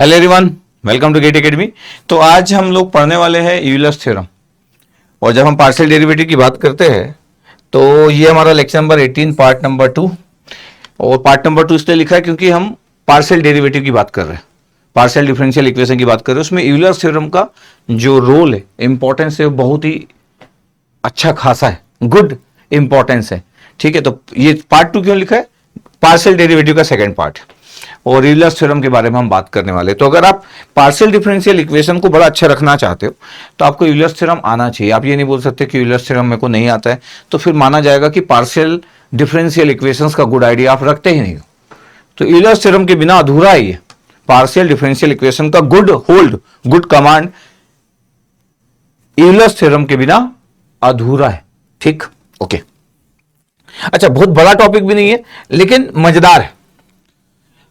Hello everyone, welcome to GATE academy. तो आज हम लोग पढ़ने वाले हैं यूलर्स थ्योरम। और जब हम पार्शियल डेरिवेटिव की बात करते हैं तो ये हमारा लेक्चर नंबर 18 पार्ट नंबर 2। और पार्ट नंबर 2 इसलिए लिखा है क्योंकि हम पार्शियल डेरिवेटिव की बात कर रहे हैं, पार्शियल डिफरेंशियल इक्वेशन की बात कर रहे हैं। उसमें यूलर्स थ्योरम का जो रोल है, इंपॉर्टेंस है, वो बहुत ही अच्छा खासा है, गुड इंपॉर्टेंस है। ठीक है, तो ये पार्ट 2 क्यों लिखा है? पार्शियल डेरिवेटिव का सेकंड पार्ट और यूलर्स थ्योरम के बारे में हम बात करने वाले। तो अगर आप पार्शियल डिफरेंशियल इक्वेशन को बड़ा अच्छा रखना चाहते हो तो आपको यूलर्स थ्योरम आना चाहिए। आप ये नहीं बोल सकते कि यूलर्स थ्योरम मेरे को नहीं आता है, तो फिर माना जाएगा कि पार्शियल डिफरेंशियल इक्वेशंस का गुड आइडिया आप रखते ही नहीं हो। तो यूलर्स थ्योरम के बिना अधूरा ही है पार्शियल डिफरेंशियल इक्वेशन का गुड कमांड यूलर्स थ्योरम के बिना अधूरा है। ठीक, ओके। अच्छा, बहुत बड़ा टॉपिक भी नहीं है लेकिन मजेदार है।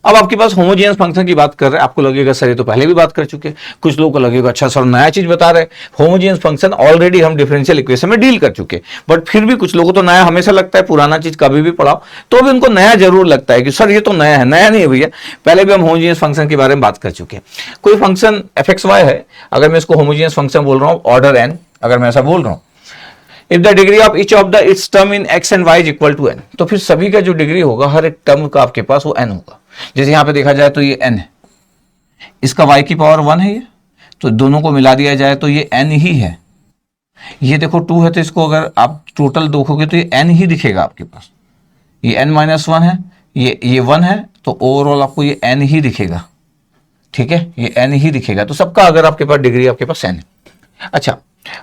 अब आपके पास होमोजेनियस फंक्शन की बात कर रहे हैं, आपको लगेगा सर ये तो पहले भी बात कर चुके हैं। कुछ लोगों को लगेगा अच्छा सर नया चीज बता रहे हैं। होमोजेनियस फंक्शन ऑलरेडी हम डिफरेंशियल इक्वेशन में डील कर चुके हैं, बट फिर भी कुछ लोगों को तो नया हमेशा लगता है। पुराना चीज कभी भी पढ़ाओ तो भी उनको नया जरूर लगता है कि सर ये तो नया है। नया नहीं है भैया, पहले भी हम होमोजेनियस फंक्शन के बारे में बात कर चुके हैं। कोई फंक्शन fxy है, अगर मैं इसको होमोजेनियस फंक्शन बोल रहा हूँ ऑर्डर n, अगर मैं ऐसा बोल रहा हूँ, if the degree of each of the its term in x and y is equal to n, तो फिर सभी का जो डिग्री होगा हर एक टर्म का आपके पास वो n होगा। जैसे यहां पे देखा जाए तो ये n है, इसका y की पावर 1 है ये, तो दोनों को मिला दिया जाए तो ये n ही है। ये देखो 2 है तो इसको अगर आप टोटल देखोगे तो ये n ही दिखेगा आपके पास। ये n माइनस 1 है, ये 1 है, तो ओवरऑल आपको ये n ही दिखेगा। ठीक है, ये n ही दिखेगा। तो सबका अगर आपके पास डिग्री आपके पास n है। अच्छा,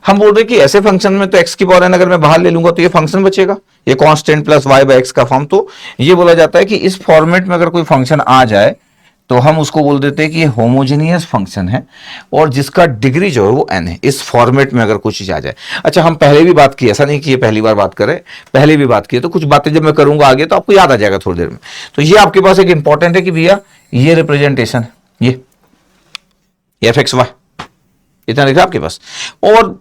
हम बोल रहे हैं कि ऐसे फंक्शन में तो x की पावर n अगर मैं बाहर ले लूंगा तो ये फंक्शन बचेगा, ये constant plus y by x का फॉर्म। तो ये बोला जाता है कि इस फॉर्मेट में अगर कोई फंक्शन आ जाए तो हम उसको बोल देते हैं कि ये होमोजेनियस फंक्शन है और जिसका डिग्री जो है वो n है। इस फॉर्मेट में अगर कुछ चीज आ जाए। अच्छा, हम पहले भी बात की, ऐसा नहीं कि ये पहली बार बात करें, पहले भी बात की, तो कुछ बातें जब मैं करूंगा आगे तो आपको याद आ जाएगा थोड़ी देर में। तो ये आपके पास एक इंपॉर्टेंट है कि भैया ये रिप्रेजेंटेशन है, ये fxy इतना लिखा आपके पास। और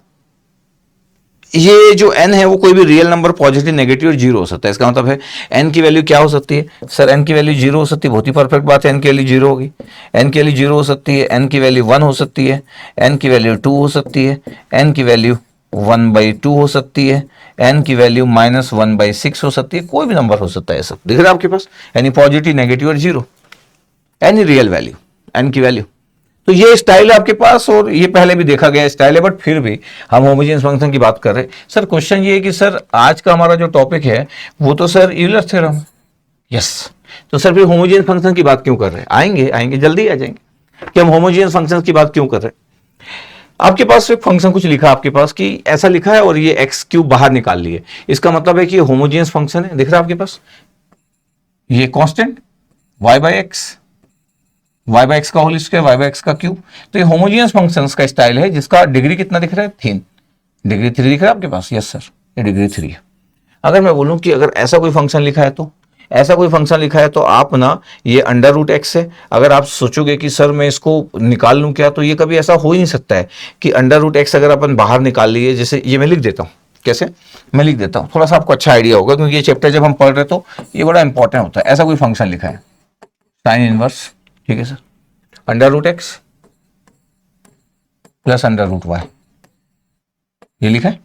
ये जो n है वो कोई भी रियल नंबर पॉजिटिव, नेगेटिव और जीरो हो सकता है। इसका मतलब है n की वैल्यू क्या हो सकती है? सर n की वैल्यू जीरो हो सकती है, बहुत ही परफेक्ट बात है। n की वैल्यू जीरो होगी, n की वैल्यू जीरो हो सकती है, n की वैल्यू 1 हो सकती है, n की वैल्यू 2 हो सकती है, n की वैल्यू 1/2 हो सकती है, n की वैल्यू -1/6 हो सकती है। कोई भी नंबर हो सकता है, सब दिख रहा है आपके पास, यानी पॉजिटिव, नेगेटिव और zero, any real value n की वैल्यू। तो ये स्टाइल है आपके पास और ये पहले भी देखा गया स्टाइल है, बट फिर भी हम होमोजेनियस फंक्शन की बात कर रहे हैं। सर क्वेश्चन ये है कि सर आज का हमारा जो टॉपिक है वो तो सर यूलर थ्योरम। यस, तो सर फिर होमोजेनियस फंक्शन की बात क्यों कर रहे हैं? आएंगे जल्दी आ जाएंगे कि हम होमोजेनियस फंक्शन की बात क्यों कर रहे हैं। आपके पास एक फंक्शन कुछ लिखा आपके पास कि ऐसा लिखा है और ये एक्स क्यूब बाहर निकाल लिए, इसका मतलब है कि ये होमोजेनियस फंक्शन है। दिख रहा है आपके पास ये constant y by x, y by x का whole square, y by x का क्यूब। तो ये होमोजेनियस फंक्शंस का स्टाइल है जिसका डिग्री कितना दिख रहा है? 3, डिग्री 3 दिख रहा है आपके पास। यस सर, ये डिग्री 3 है। अगर मैं बोलूं कि अगर ऐसा कोई फंक्शन लिखा है तो ऐसा कोई फंक्शन लिखा है तो आप ना ये अंडर रूट एक्स है। अगर आप सोचोगे कि सर मैं इसको निकाल लूं क्या, तो ये कभी ऐसा हो ही नहीं सकता है कि अंडर रूट एक्स अगर अपन बाहर निकाल लिए। जैसे ये मैं लिख देता हूँ, कैसे मैं लिख देता हूँ, थोड़ा सा आपको अच्छा आइडिया होगा क्योंकि ये चैप्टर जब हम पढ़ रहे तो ये बड़ा इंपॉर्टेंट होता है। ऐसा कोई फंक्शन लिखा है साइन इनवर्स, ठीक है sir, under root X plus under root Y, ये लिखा है।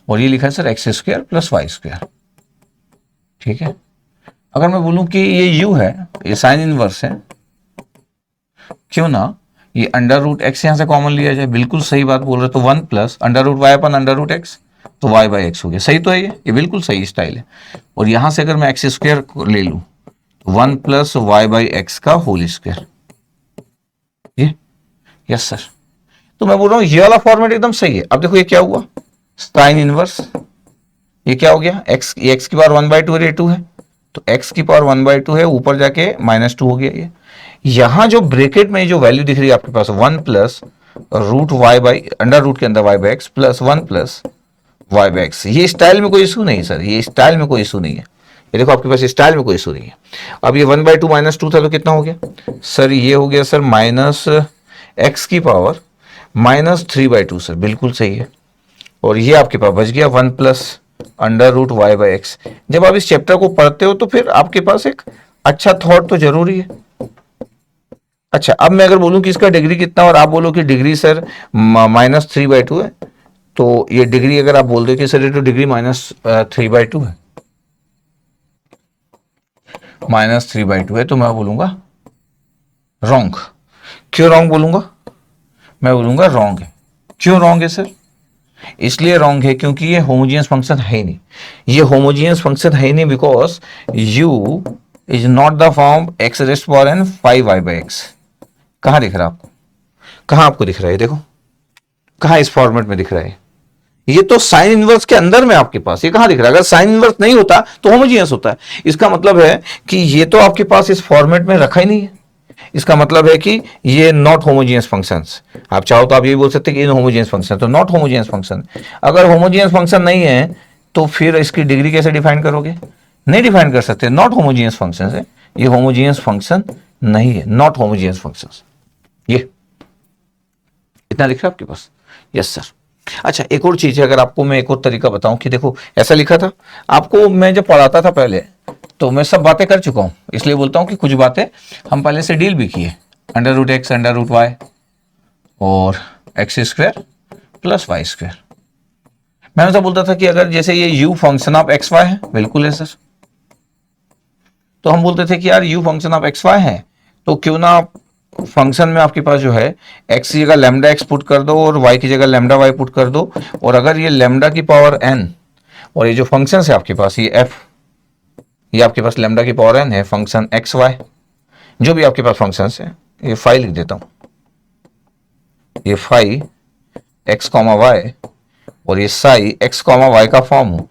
और ये लिखा है sir x square plus Y square, ठीक है। अगर मैं बोलूं कि ये यू है, ये साइन इनवर्स है, क्यों ना ये अंडर रूट एक्स यहां से कॉमन लिया जाए। बिल्कुल सही बात बोल रहे, तो 1 प्लस अंडर रूट वाई अपन अंडर रूट एक्स, तो वाई बाई एक्स हो गया। सही तो है, ये बिल्कुल सही स्टाइल है। और यहां से अगर मैं एक्स स्क्वायर ले लूं तो 1 प्लस वाई बाई एक्स का होल स्क्वायर, ये यस सर। तो मैं बोल रहा हूं ये वाला फॉर्मेट एकदम सही है। अब देखो ये क्या हुआ, साइन इनवर्स, ये क्या हो गया, एक्स, ये एक्स की पावर 1/2 और ये 2 है, तो एक्स की पावर 1/2 है, ऊपर जाके -2 हो गया। ये यहां जो ब्रैकेट में जो वैल्यू दिख रही है आपके पास 1 plus root Y by under root के अंदर Y by X plus 1 plus Y by x, ये स्टाइल में कोई इशू नहीं सर, ये स्टाइल में कोई इशू नहीं है। ये देखो आपके पास स्टाइल में कोई इशू नहीं है। अब ये 1/2 -2 था तो कितना हो गया सर, ये हो गया सर माइनस एक्स की पावर -3/2 सर, बिल्कुल सही है। और ये आपके पास बच गया 1 plus under root Y by X. जब आप इस चैप्टर को पढ़ते हो तो फिर आपके पास एक अच्छा थॉट तो जरूरी है। अच्छा, अब मैं अगर बोलूं कि इसका डिग्री कितना और आप बोलो कि डिग्री सर -3/2 है, तो ये डिग्री अगर आप बोल दो कि सर ये तो डिग्री -3/2 है, -3/2 है, तो मैं बोलूंगा रॉन्ग। क्यों रॉन्ग बोलूंगा? मैं बोलूंगा रॉन्ग है। क्यों रॉन्ग है सर? इसलिए रॉन्ग है क्योंकि ये होमोजीनियस फंक्शन है ही नहीं। ये होमोजीनियस फंक्शन है ही नहीं because u is not the form x rest power n 5y/x। कहां दिख रहा है आपको? कहां आपको दिख रहा है? देखो कहां इस फॉर्मेट में दिख रहा है? ये तो साइन इनवर्स के अंदर में आपके पास, ये कहां दिख रहा है? अगर साइन इनवर्स नहीं होता तो होमोजीनियस होता है। इसका मतलब है कि ये तो आपके पास इस फॉर्मेट में रखा ही नहीं है। इसका मतलब है कि ये नॉट होमोजीनियस फंक्शंस। आप चाहो तो आप ये बोल सकते हैं कि इन होमोजीनियस फंक्शन, तो नॉट होमोजीनियस फंक्शन। अगर होमोजीनियस फंक्शन नहीं है तो फिर इसकी डिग्री कैसे डिफाइन करोगे? नहीं डिफाइन कर सकते, नॉट होमोजीनियस फंक्शन है। ये होमोजीनियस फंक्शन नहीं है, नॉट होमोजीनियस फंक्शन। ये इतना लिख रहा है आपके पास? Yes sir. अच्छा, एक और चीज है, अगर आपको मैं एक और तरीका बताऊं कि देखो ऐसा लिखा था आपको, मैं जब पढ़ाता था पहले तो मैं सब बातें कर चुका हूं, इसलिए बोलता हूं कि कुछ बातें हम पहले से डील भी किए। √x √y और x² + y²। मैं ऐसा बोलता था कि अगर जैसे ये u फंक्शन ऑफ xy है, बिल्कुल है सर, तो हम बोलते थे कि यार u फंक्शन ऑफ xy है तो क्यों ना फंक्शन में आपके पास जो है x की जगह λx पुट कर दो और y की जगह λy पुट कर दो, और अगर ये λ की पावर n और ये जो फंक्शन है आपके पास ये f, ये आपके पास λ की पावर n है, फंक्शन एक्स वाई जो भी आपके पास फंक्शन है, ये फाइव लिख देता हूं, ये फाइव x, y और ये साई x, y का फॉर्म हो।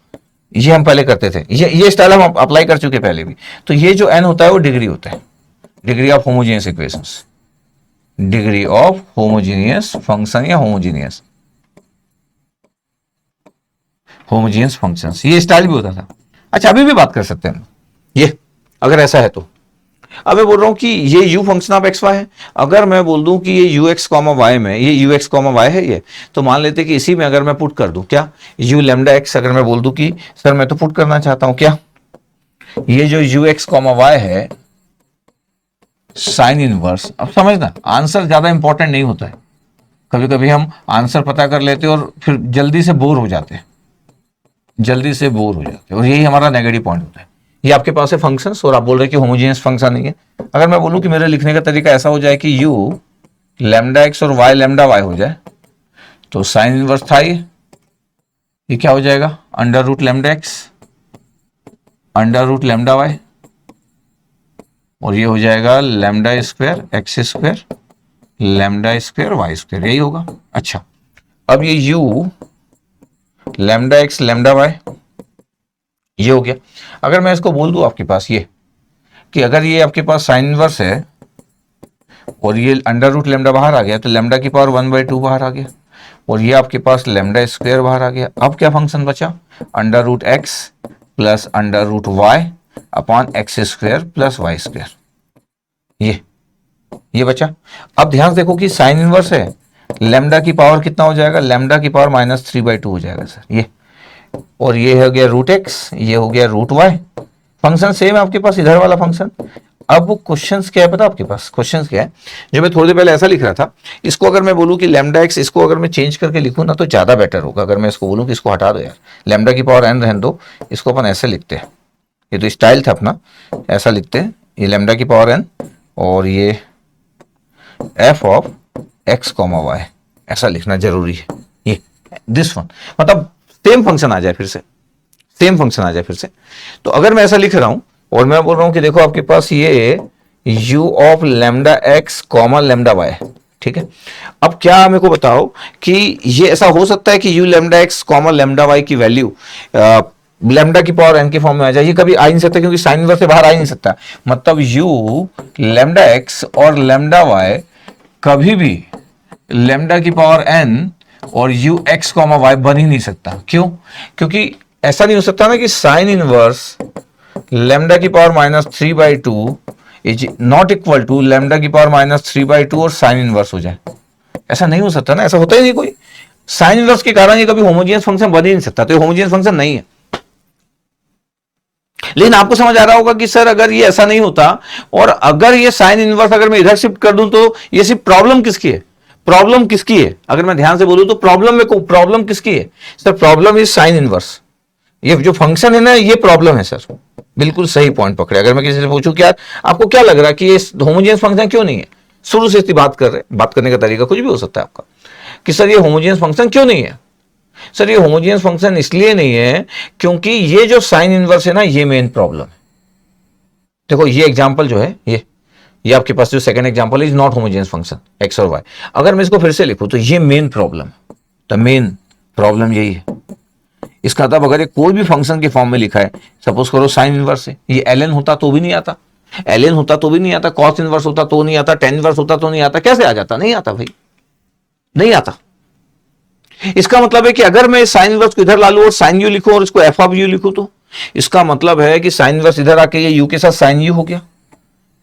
ये हम पहले करते थे, ये स्टाइल हम अप्लाई कर चुके पहले भी। तो ये जो n होता है वो डिग्री होता है, degree of homogeneous equations, degree of homogeneous function या होमोजीनियस फंक्शंस, ये स्टाइल भी होता था। अच्छा, अभी भी बात कर सकते हैं ये, अगर ऐसा है तो। अब मैं बोल रहा हूं कि ये u function of x Y है। अगर मैं बोल दूं कि ये ux, y में ये ux, y है ये, तो मान लेते कि इसी में अगर मैं पुट कर दूं क्या u λx, अगर मैं बोल दूं कि सर मैं तो पुट करना चाहता हूं क्या ये जो ux, y है साइन इनवर्स। अब समझना, आंसर ज्यादा इंपॉर्टेंट नहीं होता है। कभी कभी हम आंसर पता कर लेते हैं और फिर जल्दी से बोर हो जाते हैं, और यही हमारा नेगेटिव पॉइंट होता है। ये आपके पास है फंक्शंस और आप बोल रहे हैं कि होमोजीनियस फंक्शन नहीं है। अगर मैं बोलूं कि मेरे लिखने का तरीका ऐसा हो जाए कि u λx और y λy हो जाए, तो साइन इनवर्स था ये क्या हो जाएगा? √λx √λy और ये हो जाएगा λ² x² λ² y², यही होगा। अच्छा, अब ये u λx λy ये हो गया। अगर मैं इसको बोल दूं आपके पास ये कि अगर ये आपके पास साइन इनवर्स है और ये √λ बाहर आ गया, तो λ की पावर 1/2 बाहर आ गया, और ये आपके पास λ² बाहर आ गया। अब क्या फंक्शन बचा? √x + √y upon x² + y², ये बचा। अब ध्यान से देखो कि साइन इनवर्स है, λ की पावर कितना हो जाएगा? λ की पावर -3/2 हो जाएगा सर ये, और ये हो गया √x, ये हो गया √y। फंक्शन सेम है आपके पास, इधर वाला फंक्शन। अब क्वेश्चंस क्या है पता आपके पास? क्वेश्चंस क्या है, जो मैं थोड़ी देर पहले ऐसा लिख रहा था, इसको अगर मैं बोलूं कि λx, इसको अगर मैं चेंज करके लिखूं ना तो ज्यादा बेटर होगा। अगर मैं इसको बोलूं कि इसको हटा दो यार, λ की पावर n रहने दो, इसको अपन ऐसे लिखते हैं, ये तो स्टाइल था अपना, ऐसा लिखते हैं, ये λ की पावर n और ये f ऑफ x, y, ऐसा लिखना जरूरी है। ये दिस वन, मतलब सेम फंक्शन आ जाए फिर से, सेम फंक्शन आ जाए फिर से। तो अगर मैं ऐसा लिख रहा हूं और मैं बोल रहा हूं कि देखो आपके पास ये u ऑफ λx, λy, ठीक है। अब क्या मेरे को बताओ कि ये ऐसा हो सकता है कि u λx, λy की वैल्यू लैम्डा की पावर n के फॉर्म में आ जाए? ये कभी आ ही नहीं सकता क्योंकि साइन इनवर्स से बाहर आ ही नहीं सकता। मतलब u λx और λy कभी भी लैम्डा की पावर n और ux, y बन ही नहीं सकता। क्यों? क्योंकि ऐसा नहीं हो सकता ना कि साइन इनवर्स लैम्डा की power -3/2 is not equal to lambda की पावर -3/2 और साइन इनवर्स हो जाए। ऐसा नहीं हो सकता ना, ऐसा होता ही नहीं कोई। साइन इनवर्स के कारण ये कभी होमोजीनियस फंक्शन बन ही नहीं सकता, तो ये होमोजीनियस फंक्शन नहीं है। लेकिन आपको समझ आ रहा होगा कि सर अगर ये ऐसा नहीं होता और अगर ये साइन इनवर्स अगर मैं इधर शिफ्ट कर दूं तो ये सिर्फ प्रॉब्लम किसकी है? प्रॉब्लम किसकी है? अगर मैं ध्यान से बोलूं तो प्रॉब्लम किसकी है? Sir problem is sine inverse. ये जो फंक्शन है ना, ये प्रॉब्लम है सर। बिल्कुल सही पॉइंट पकड़े। अगर मैं किसी से पूछूं कि यार आपको क्या लग रहा है कि ये होमोजेनियस फंक्शन क्यों नहीं है, शुरू से इतनी बात कर रहे, बात करने का तरीका कुछ भी हो सकता है आपका कि सर ये होमोजेनियस फंक्शन क्यों नहीं है। सर ये होमोजेनियस फंक्शन इसलिए नहीं है क्योंकि ये जो साइन इनवर्स है ना, ये मेन प्रॉब्लम है। देखो ये एग्जांपल जो है, ये आपके पास जो second example is not homogeneous function x और वाई। अगर मैं इसको फिर से लिखूं तो ये मेन प्रॉब्लम है। तो मेन प्रॉब्लम यही है। इसका मतलब अगर ये कोई भी फंक्शन के फॉर्म में लिखा है, सपोज करो साइन इनवर्स है, ये ln होता तो भी नहीं आता, ln होता तो भी नहीं आता, कॉस इनवर्स होता तो नहीं आता, टेन इनवर्स होता तो नहीं आता, कैसे आ जाता? नहीं आता भाई, नहीं आता। इसका मतलब है कि अगर मैं साइन इनवर्स को इधर ला लूं और साइन यू लिखूं और इसको एफ ऑफ यू लिखूं तो इसका मतलब है कि साइन इनवर्स इधर आके ये यू के साथ साइन यू हो गया।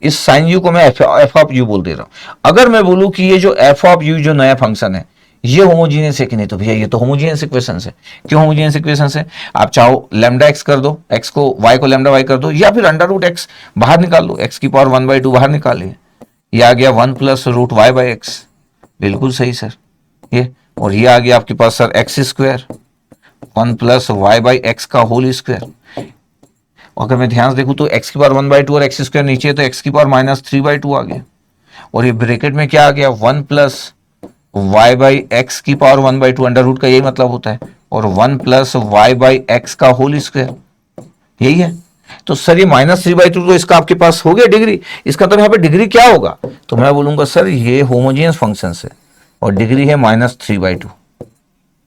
इस साइन यू को मैं एफ ऑफ यू बोल दे रहा हूं। अगर मैं बोलूं कि ये जो एफ ऑफ यू जो नया फंक्शन है ये होमोजीनियस है कि नहीं, तो भैया ये तो होमोजीनियस इक्वेशन है। क्यों होमोजीनियस इक्वेशन है? आप चाहो लैम्डा एक्स कर दो, एक्स को वाई को लैम्डा वाई कर दो, या फिर अंडर रूट एक्स बाहर निकाल लो, एक्स की पावर 1/2 बाहर निकालिए, ये आ गया 1 plus root Y by x. बिल्कुल सही सर। ये और ये आ गया आपके पास sir x square 1 plus Y by x का होल स्क्वायर। अगर मैं ध्यान से देखूं तो एक्स की पावर 1/2 और एक्स स्क्वायर नीचे है तो एक्स की पावर -3/2 आ गया। और ये ब्रैकेट में क्या आ गया? 1 प्लस वाई बाई एक्स की पावर 1/2, अंडर रूट का यही मतलब होता है, और 1 प्लस वाई बाई एक्स का होल स्क्वायर, यही है। तो सर ये -3/2 तो इसका आपके पास हो गया डिग्री। इसका तो यहाँ पे डिग्री क्या होगा? तो मैं बोलूंगा सर ये होमोजेनियस फंक्शन है और डिग्री है -3/2।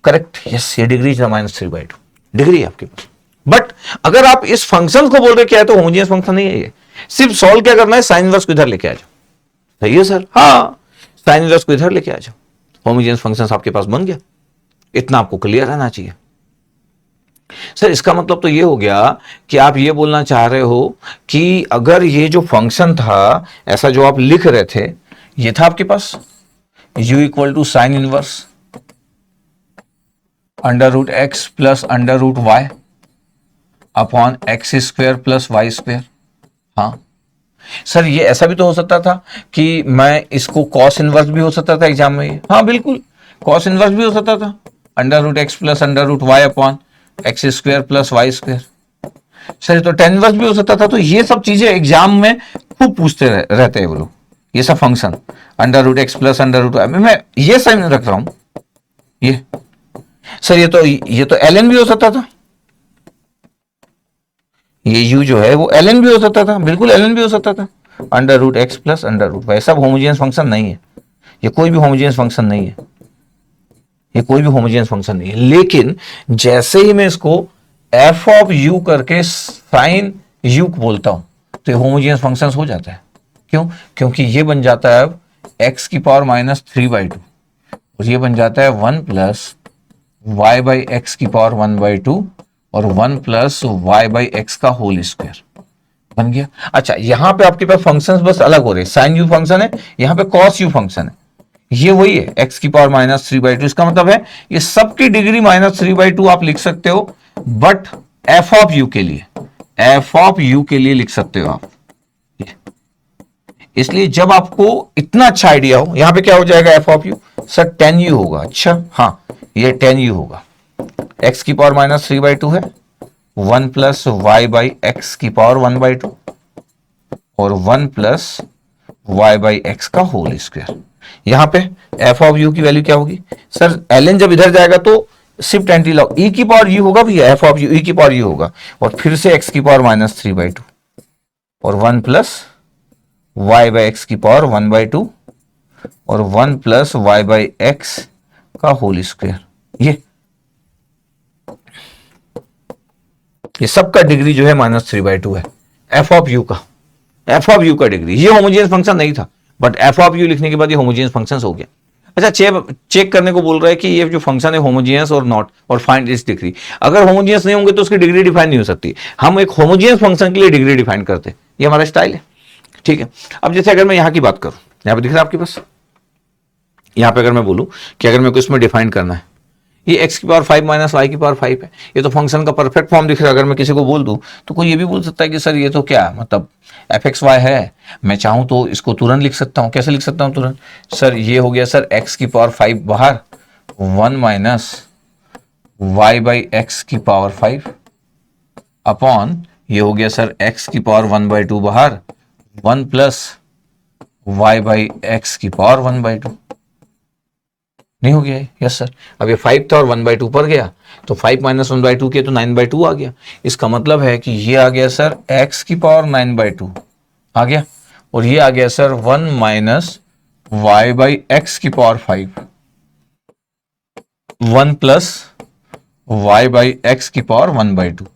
करेक्ट, यस, ये डिग्री है -3/2 डिग्री है आपके पास। बट अगर आप इस फंक्शन को बोल रहे क्या है तो होमोजेनियस फंक्शन नहीं है ये। सिर्फ सॉल्व क्या करना है? साइन इनवर्स को इधर लेके आ जाओ। सही है सर? हाँ, साइन इनवर्स को इधर लेके आ जाओ, होमोजेनियस फंक्शन आपके पास बन गया। इतना आपको क्लियर रहना चाहिए। सर इसका मतलब तो ये हो गया कि आप ये बोलना चाह रहे हो कि अगर ये जो फंक्शन था ऐसा जो आप लिख रहे थे, ये था आपके पास u equal to sine inverse under root X plus under root Y upon x square plus Y square. हाँ सर, ये ऐसा भी तो हो सकता था कि मैं इसको कॉस इनवर्स भी हो सकता था एग्जाम में। हाँ बिल्कुल, कॉस इनवर्स भी हो सकता था, under root X plus under root Y upon x square plus Y square. Sir तो टेन इनवर्स भी हो सकता था। तो ये सब चीजें एग्जाम में खूब पूछते रहते हैं वो लोग। ये सब function under root X plus under root Y, मैं ये साइन रख रहा हूं। ये सर ये तो ln भी हो सकता था। ये u जो है वो ln भी हो सकता था, बिल्कुल ln भी हो सकता था, under root X plus under root Y. सब होमोजेनियस फंक्शन नहीं है, ये कोई भी होमोजेनियस फंक्शन नहीं है, ये कोई भी होमोजेनियस फंक्शन नहीं है। लेकिन जैसे ही मैं इसको एफ ऑफ यू करके साइन यू बोलता हूं तो ये होमोजेनियस फंक्शन हो जाता है। क्यों? क्योंकि ये बन जाता है अब एक्स की पावर -3/2 और ये बन जाता है 1 प्लस वाई बाई एक्स की पावर 1/2 और 1 प्लस वाई बाई एक्स का होल स्क्वायर बन गया। अच्छा, यहां पे आपके पास फंक्शंस बस अलग हो रहे हैं। साइन यू फंक्शन है, यहां पे कॉस यू फंक्शन है, ये वही है एक्स की पावर -3/2। इसका मतलब है ये सबकी डिग्री -3/2 आप लिख सकते हो, बट एफ ऑफ यू के लिए, एफ ऑफ यू के लिए लिख सकते हो आप। इसलिए जब आपको इतना अच्छा आइडिया हो, यहां पे क्या हो जाएगा F of you? Sir tan u होगा। अच्छा हाँ, ये tan u होगा, x की पावर -3/2 है, 1 प्लस वाई बाई एक्स की पावर 1/2 और 1 प्लस वाई बाई एक्स का होल स्क्वायर। यहां पे एफ ऑफ यू की वैल्यू क्या होगी? सर ln जब इधर जाएगा तो शिफ्ट एंटी लॉग e की पावर u होगा भैया, एफ ऑफ यू e की पावर u होगा और फिर से x की पावर -3/2 और 1 प्लस वाई बाई एक्स की पावर 1/2 और 1 प्लस वाई बाई एक्स का होल स्क्वायर। ये सबका डिग्री जो है -3/2 है, एफ ऑफ यू का, एफ ऑफ यू का डिग्री। ये होमोजेनियस फंक्शन नहीं था, बट एफ ऑफ यू लिखने के बाद ये होमोजेनियस फंक्शन हो गया। अच्छा, चेक करने को बोल रहा है कि ये जो फंक्शन है होमोजेनियस और नॉट, और फाइंड इट्स डिग्री। अगर होमोजेनियस नहीं होंगे तो उसकी डिग्री डिफाइन नहीं हो सकती। हम एक होमोजेनियस फंक्शन के लिए डिग्री डिफाइन करते हैं, ये हमारा स्टाइल है। ठीक है, अब जैसे अगर मैं यहां की बात करूं, यहां पे दिख रहा है आपके पास, यहां पे अगर मैं बोलूं कि अगर मेरे को इसमें डिफाइन करना है, ये एक्स की पावर 5 माइनस वाई की पावर 5 है। ये तो फंक्शन का परफेक्ट फॉर्म दिख रहा है। अगर मैं किसी को बोल दूं तो कोई ये भी बोल सकता है कि सर ये तो क्या मतलब एफ एक्स वाई है, मैं चाहूं तो इसको तुरंत लिख सकता हूं। कैसे लिख सकता हूं तुरंत? सर ये हो गया सर एक्स की पावर 5 बाहर, 1 माइनस वाई बाई एक्स की पावर 5 अपॉन ये हो गया सर एक्स की पावर 1/2 बाहर, 1 प्लस वाई बाई एक्स की पावर 1/2। नहीं हो गया है? Yes sir. अब ये 5 था और 1/2 पर गया, तो 5 माइनस 1/2 किया तो 9/2 आ गया। इसका मतलब है कि ये आ गया सर x की पावर 9/2 आ गया, और ये आ गया sir 1 minus Y by x की power 5, 1 plus Y by x की पावर 1/2।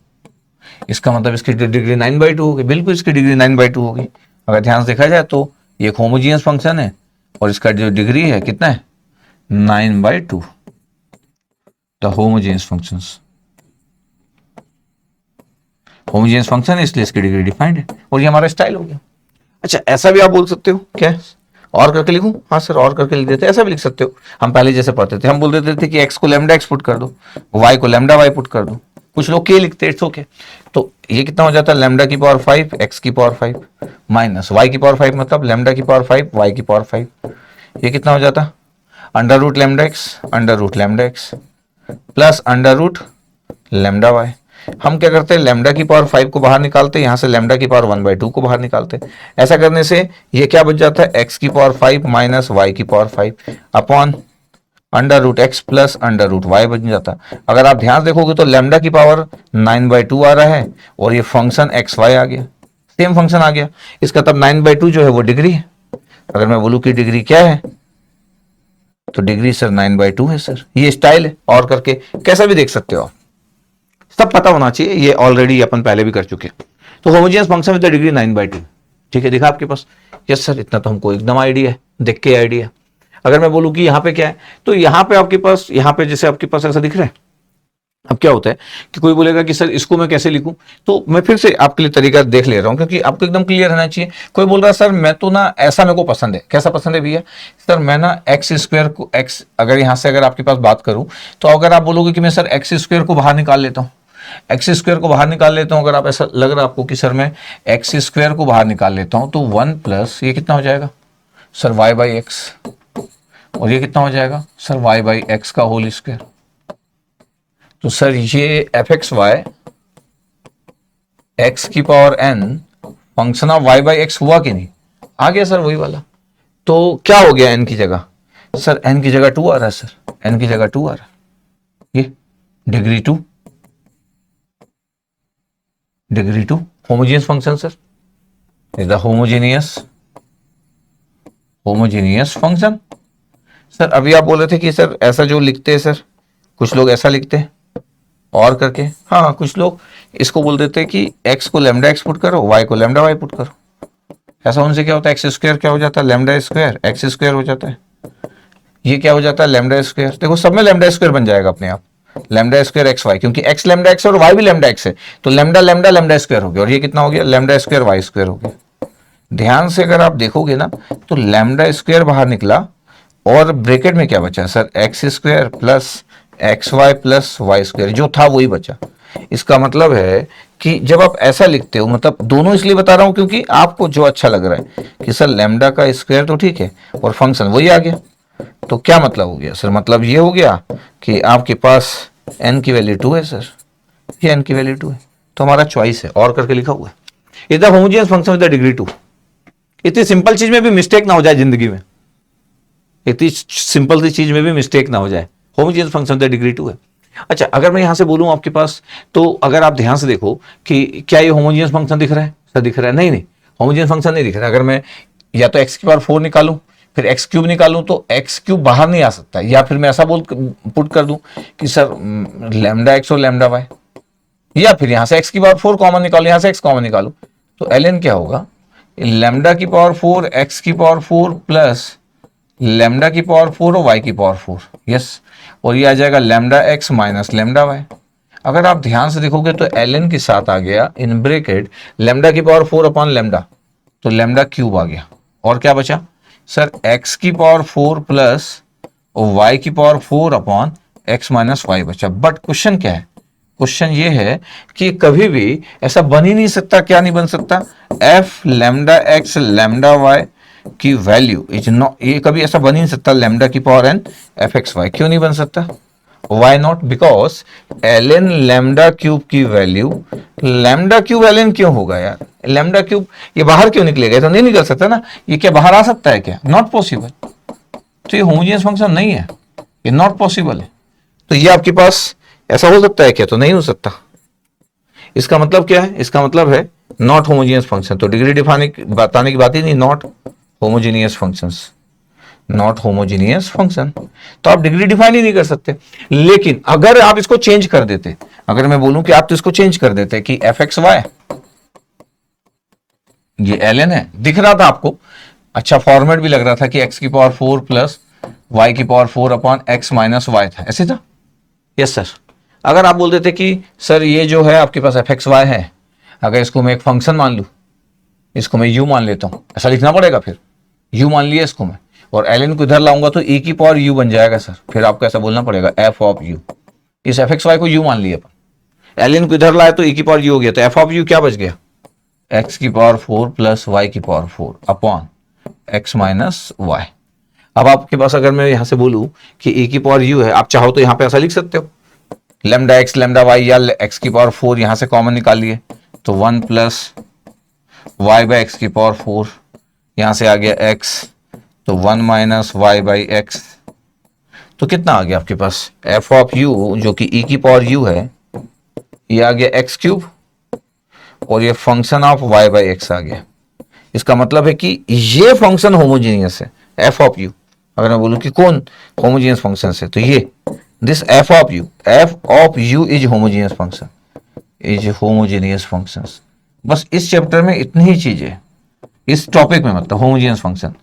इसका मतलब इसकी डिग्री 9/2 होगी। बिल्कुल इसकी डिग्री 9/2 होगी। अगर ध्यान से देखा जाए तो ये एक होमोजीनियस फंक्शन है और इसका जो डिग्री है कितना है, 9/2। The homogeneous functions, homogeneous function है इसलिए इसकी डिग्री डिफाइंड है, और ये हमारा स्टाइल हो गया। अच्छा ऐसा भी आप बोल सकते हो क्या, और करके लिखूं? हाँ सर और करके लिख देते, ऐसा भी लिख सकते हो। हम पहले जैसे पढ़ते थे, हम बोल देते थे कि एक्स को लैम्डा एक्स पुट कर दो, वाई को लैम्डा वाई पुट कर दो। कुछ लोग के लिखते हैं, इट्स ओके। तो ये कितना हो जाता है, लैम्डा की पावर 5 एक्स की पावर 5 माइनस वाई की पावर 5, मतलब लैम्डा की पावर 5 वाई की पावर 5। ये कितना हो जाता, under root lambda X plus under root lambda Y. हम क्या करते हैं, लैम्डा की पावर 5 को बाहर निकालते हैं, यहां से लैम्डा की पावर 1/2 को बाहर निकालते हैं। ऐसा करने से ये क्या बच जाता है, एक्स की पावर 5 माइनस वाई की power 5 upon under root X plus under root Y बन जाता। अगर आप ध्यान देखोगे तो लैम्डा की पावर 9/2 आ रहा है और ये फंक्शन एक्स वाई आ गया, सेम फंक्शन आ गया। इसका तब 9/2 जो है वो डिग्री है। अगर मैं बोलूं कि डिग्री क्या है, तो डिग्री सर 9/2 है सर। ये स्टाइल है, और करके कैसा भी देख सकते हो आप, सब पता होना चाहिए। ये ऑलरेडी अपन पहले भी कर चुके हैं। तो homogeneous function with the degree 9/2, ठीक है, दिखा आपके पास? यस सर, इतना तो हमको एकदम आइडिया है, देख के आइडिया। अगर मैं बोलूं कि यहाँ पे क्या है, तो यहाँ पे आपके पास, यहाँ पे जैसे आपके पास ऐसा दिख रहा है। अब क्या होता है कि कोई बोलेगा कि सर इसको मैं कैसे लिखूं, तो मैं फिर से आपके लिए तरीका देख ले रहा हूं, क्योंकि आपको एकदम क्लियर रहना चाहिए। कोई बोल रहा है सर मैं तो ना ऐसा मेरे को पसंद है, कैसा पसंद है भैया? सर मैं ना एक्स स्क्वायर को एक्स, अगर यहां से अगर आपके पास बात करूं, तो अगर आप बोलोगे कि मैं सर एक्स स्क्वायर को बाहर निकाल लेता हूं, एक्स स्क्वायर को बाहर निकाल लेता हूं, अगर आप ऐसा लग रहा है आपको कि सर मैं एक्स स्क्वायर को बाहर निकाल लेता हूं, तो 1 प्लस ये कितना हो जाएगा सर वाई बाई एक्स, और ये कितना हो जाएगा सर वाई बाई एक्स का होल स्क्वायर। तो सर ये एफ एक्स वाई एक्स की power N function of Y by X हुआ कि नहीं? आ गया सर वही वाला। तो क्या हो गया एन की जगह, सर एन की जगह 2 आ रहा है सर, एन की जगह 2 आ रहा है। ये degree 2, degree 2 homogeneous function sir, is the homogeneous function. Sir अभी आप बोल रहे थे कि सर ऐसा जो लिखते हैं सर, कुछ लोग ऐसा लिखते हैं और करके, हाँ कुछ लोग इसको बोल देते हैं कि x को लैम्डा एक्स पुट करो, y को लैम्डा वाई पुट करो। ऐसा उनसे क्या होता है, एक्स स्क्वायर क्या हो जाता है, लैम्डा स्क्वायर एक्स स्क्वायर हो जाता है। ये क्या हो जाता है, लैम्डा स्क्वायर। देखो सब में लैम्डा स्क्वायर बन जाएगा अपने आप, लैम्डा स्क्वायर एक्स वाई, क्योंकि x लैम्डा एक्स और y भी लैम्डा एक्स है, तो लैम्डा लैम्डा लैम्डा स्क्वायर हो गया, और ये कितना हो गया, लैम्डा स्क्वायर वाई स्क्वायर हो गया। ध्यान से अगर आप देखोगे ना, तो लैम्डा स्क्वायर बाहर निकला और ब्रैकेट में क्या बचा sir, x square plus X Y plus Y square, जो था वही बचा। इसका मतलब है कि जब आप ऐसा लिखते हो, मतलब दोनों इसलिए बता रहा हूं क्योंकि आपको जो अच्छा लग रहा है कि सर लैम्डा का स्क्वायर तो ठीक है और फंक्शन वही आ गया, तो क्या मतलब हो गया सर, मतलब ये हो गया कि आपके पास n की वैल्यू 2 है सर, ये n की वैल्यू 2 है, तो हमारा चॉइस है और करके लिखा हुआ है, is the homogeneous function with the degree 2। इतनी सिंपल चीज में भी मिस्टेक ना हो जाए जिंदगी में, इतनी सिंपल सी चीज में भी मिस्टेक ना हो जाए, homogeneous function with the degree 2 है। अच्छा अगर मैं यहां से बोलूं आपके पास, तो अगर आप ध्यान से देखो कि क्या ये होमोजेनियस फंक्शन दिख रहा है सर, दिख रहा है? नहीं नहीं, होमोजेनियस फंक्शन नहीं दिख रहा है। अगर मैं या तो एक्स की पावर 4 निकालूं फिर एक्स क्यूब निकालूं, तो एक्स क्यूब बाहर नहीं आ सकता, या फिर मैं ऐसा बोल पुट कर दूं कि सर लैम्डा एक्स और लैम्डा वाई, या फिर यहां से एक्स की पावर 4 कॉमन निकालो, यहां से एक्स कॉमन निकालो, तो एल क्या होगा, लैम्डा की पावर 4 एक्स की पावर 4 प्लस लैम्डा की पावर 4 और वाई की पावर 4, यस, और ये आ जाएगा lambda X minus lambda Y. अगर आप ध्यान से देखोगे तो एल के साथ आ गया इन ब्रैकेट लैम्डा की पावर 4 अपॉन लैम्डा, तो लैम्डा क्यूब आ गया, और क्या बचा सर एक्स की पावर 4 प्लस वाई की power 4 upon X minus Y बचा। बट क्वेश्चन क्या है, क्वेश्चन ये है कि कभी भी ऐसा बन ही नहीं सकता, क्या नहीं बन सकता, f lambda x lambda y की वैल्यू इज नॉट, ये कभी ऐसा बन ही नहीं सकता लैम्डा की power n f x y. क्यों नहीं बन सकता, y not, because l n lambda cube की value, lambda cube l n क्यों होगा यार, लैम्डा क्यूब ये बाहर क्यों निकलेगा, तो नहीं निकल सकता ना, ये क्या बाहर आ सकता है क्या, नॉट पॉसिबल। तो ये होमोजेनियस फंक्शन नहीं है, ये नॉट पॉसिबल है। तो ये आपके पास ऐसा हो सकता है क्या, तो नहीं हो सकता। इसका मतलब क्या है, इसका मतलब है नॉट होमोजेनियस फंक्शन। तो डिग्री बताने की बात ही नहीं, not homogeneous functions, not homogeneous function. तो आप डिग्री डिफाइन ही नहीं कर सकते। लेकिन अगर आप इसको चेंज कर देते, अगर मैं बोलूं कि आप तो इसको चेंज कर देते कि एफ एक्स वाई, ये एल एन है, दिख रहा था आपको, अच्छा फॉर्मेट भी लग रहा था कि एक्स की पावर 4 प्लस वाई की power 4 upon X minus Y था, ऐसे था। Yes sir. अगर आप बोल देते कि सर ये जो है आपके पास एफ एक्स वाई है, अगर इसको मैं एक फंक्शन मान लूं, इसको मैं यू मान लेता हूं, ऐसा लिखना पड़ेगा, फिर यू मान लिया इसको मैं, और एल एन को इधर लाऊंगा तो ए की पावर यू बन जाएगा सर। फिर आपको ऐसा बोलना पड़ेगा एफ ऑफ यू, इस एफ एक्स वाई को यू मान लिया अपन, एल एन को इधर लाए तो ए की पावर यू हो गया, तो एफ ऑफ यू क्या बच गया, एक्स की पावर 4 प्लस वाई की power 4 upon X minus Y. अब आपके पास अगर मैं यहां से बोलूं कि ए की पावर यू है, आप चाहो तो यहां पे ऐसा लिख सकते हो, लेमडा एक्स लेमडा वाई, या एक्स की पावर 4 यहां से कॉमन निकालिए, तो 1 प्लस वाई बाई एक्स की पावर 4, यहां से आ गया एक्स, तो 1 माइनस वाई बाई एक्स, तो कितना आ गया आपके पास, एफ ऑफ यू जो कि ई की पावर यू है, ये आ गया एक्स क्यूब, और ये function of Y by x आ गया। इसका मतलब है कि ये फंक्शन होमोजीनियस है, एफ ऑफ यू। अगर मैं बोलूं कि कौन होमोजीनियस फंक्शन है, तो ये this F of u is homogeneous function, is homogeneous function. बस इस चैप्टर में इतनी ही चीजें, इस टॉपिक में मतलब homogeneous function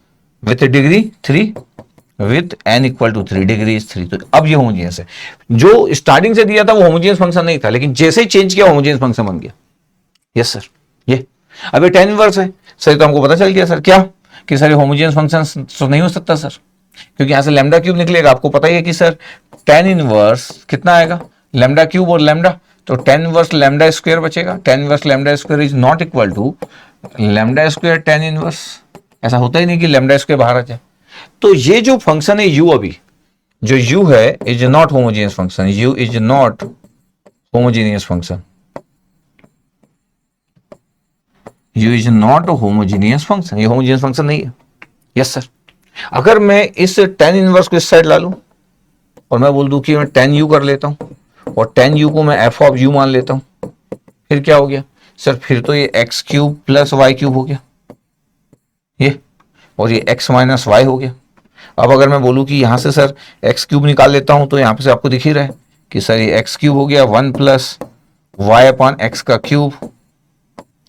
with degree 3 with N equal to 3, degree is 3। तो अब ये होमोजीनियस है। जो स्टार्टिंग से दिया था वो होमोजीनियस फंक्शन नहीं था, लेकिन जैसे ही चेंज किया होमोजीनियस फंक्शन बन गया। Yes sir. ये अब ये tan इनवर्स है सर, तो हमको पता चल गया सर क्या, कि सर होमोजेनियस फंक्शन तो नहीं हो सकता सर, क्योंकि यहां से लैम्डा क्यूब निकलेगा। आपको पता ही है कि सर tan इनवर्स कितना आएगा, लैम्डा क्यूब और लैम्डा, तो tan इनवर्स लैम्डा स्क्वायर बचेगा। tan inverse lambda square is not equal to lambda square tan inverse. ऐसा होता ही नहीं कि लैम्डा स्क्वायर बाहर आ जाए। तो ये जो फंक्शन है यू, अभी जो यू है is not homogeneous function, u is not homogeneous function, u is not homogeneous function, ये होमोजीनियस फंक्शन नहीं है। Yes sir. अगर मैं इस tan इनवर्स को इस साइड ला लूं और मैं बोल दूं कि मैं tan u कर लेता हूं, और tan u को मैं f ऑफ u मान लेता हूं, फिर क्या हो गया सर, फिर तो ये x cube plus Y cube हो गया ये, और ये x माइनस वाई हो गया। अब अगर मैं बोलूं कि यहां से सर x क्यूब निकाल लेता हूं, तो यहां पे से आपको दिख ही रहा है कि सर ये x क्यूब हो गया 1 प्लस वाई अपॉन एक्स का क्यूब,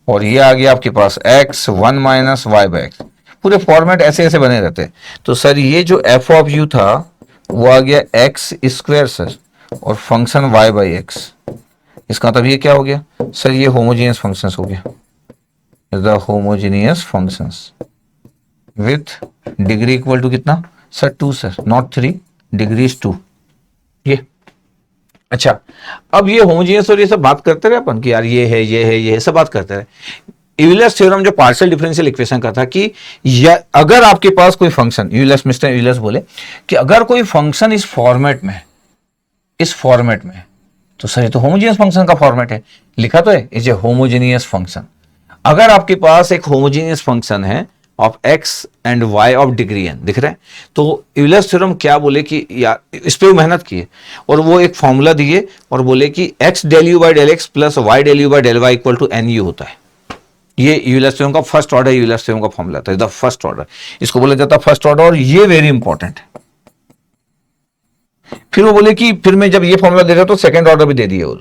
और ये आ गया आपके पास x 1 minus Y by X. पूरे फॉर्मेट ऐसे ऐसे बने रहते हैं। तो सर ये जो f ऑफ u था वो आ गया एक्स स्क्वायर सर, और फंक्शन y बाई एक्स। इसका मतलब ये क्या हो गया सर, ये होमोजीनियस फंक्शंस हो गया, the homogeneous functions with degree equal to कितना sir 2 sir, not 3, degree is 2। ये अच्छा, अब ये होमोजीनियस और ये सब बात करते रहे अपन कि यार ये है ये है ये है, सब बात करते रहे। यूलर्स थ्योरम जो पार्शियल डिफरेंशियल इक्वेशन का था कि अगर आपके पास कोई फंक्शन, यूलर्स मिस्टर यूलर्स बोले कि अगर कोई फंक्शन इस फॉर्मेट में, इस फॉर्मेट में, तो सर ये तो होमोजीनियस फंक्शन का फॉर्मेट है, लिखा तो है इज ए होमोजीनियस फंक्शन। अगर आपके पास एक होमोजीनियस फंक्शन है of x and y of degree n, दिख रहा है, तो यूलर्स थ्योरम क्या बोले कि यार इस पे मेहनत किए और वो एक फॉर्मूला दिए और बोले कि x del you by del x plus y del you by del Y equal to N you होता है। ये यूलर्स थ्योरम का फर्स्ट ऑर्डर, यूलर्स थ्योरम का फॉर्मूला था, द फर्स्ट ऑर्डर, इसको बोला जाता है फर्स्ट ऑर्डर, और ये वेरी इंपॉर्टेंट है। फिर वो बोले कि फिर मैं जब ये फॉर्मूला दे रहा तो सेकंड ऑर्डर भी दे दिए वो,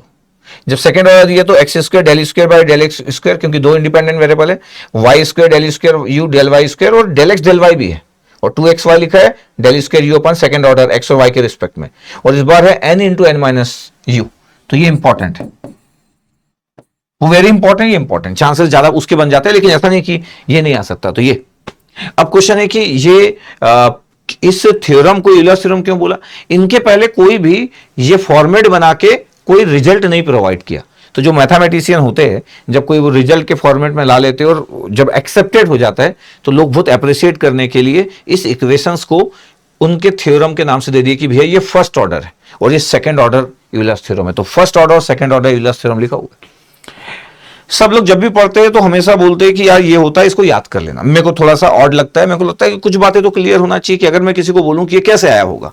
जब सेकंड ऑर्डर दिया तो x square del square by del x square, क्योंकि दो इंडिपेंडेंट वेरिएबल है, Y square del square U del Y square, और डेल एक्स डेल वाई भी है, और 2xy लिखा है del square U upon second order X और वाई के रिस्पेक्ट में, और इस बार है n into N minus U. तो ये इंपॉर्टेंट है, वो वेरी इंपॉर्टेंट, ये इंपॉर्टेंट, चांसेस ज्यादा उसके बन जाते हैं, लेकिन ऐसा नहीं कि ये नहीं आ सकता। तो ये अब क्वेश्चन है कि ये इस थ्योरम को यूलर्स थ्योरम क्यों बोला? इनके पहले कोई भी ये फॉर्मेट बना के कोई रिजल्ट नहीं प्रोवाइड किया। तो जो मैथमेटिशियन होते हैं, जब कोई वो रिजल्ट के फॉर्मेट में ला लेते हैं और जब एक्सेप्टेड हो जाता है तो लोग बहुत अप्रिशिएट करने के लिए इस इक्वेशंस को उनके थ्योरम के नाम से दे दिए कि भैया ये फर्स्ट ऑर्डर है और ये सेकंड ऑर्डर यूलर्स थ्योरम है। तो फर्स्ट ऑर्डर और सेकंड ऑर्डर यूलर्स थ्योरम लिखा हुआ है। सब लोग जब भी पढ़ते हैं तो हमेशा बोलते हैं कि यार ये होता है, इसको याद कर लेना। मेरे को थोड़ा सा ऑड लगता है, मेरे को लगता है कि कुछ बातें तो क्लियर होना चाहिए कि अगर मैं किसी को बोलूं कि ये कैसे आया होगा,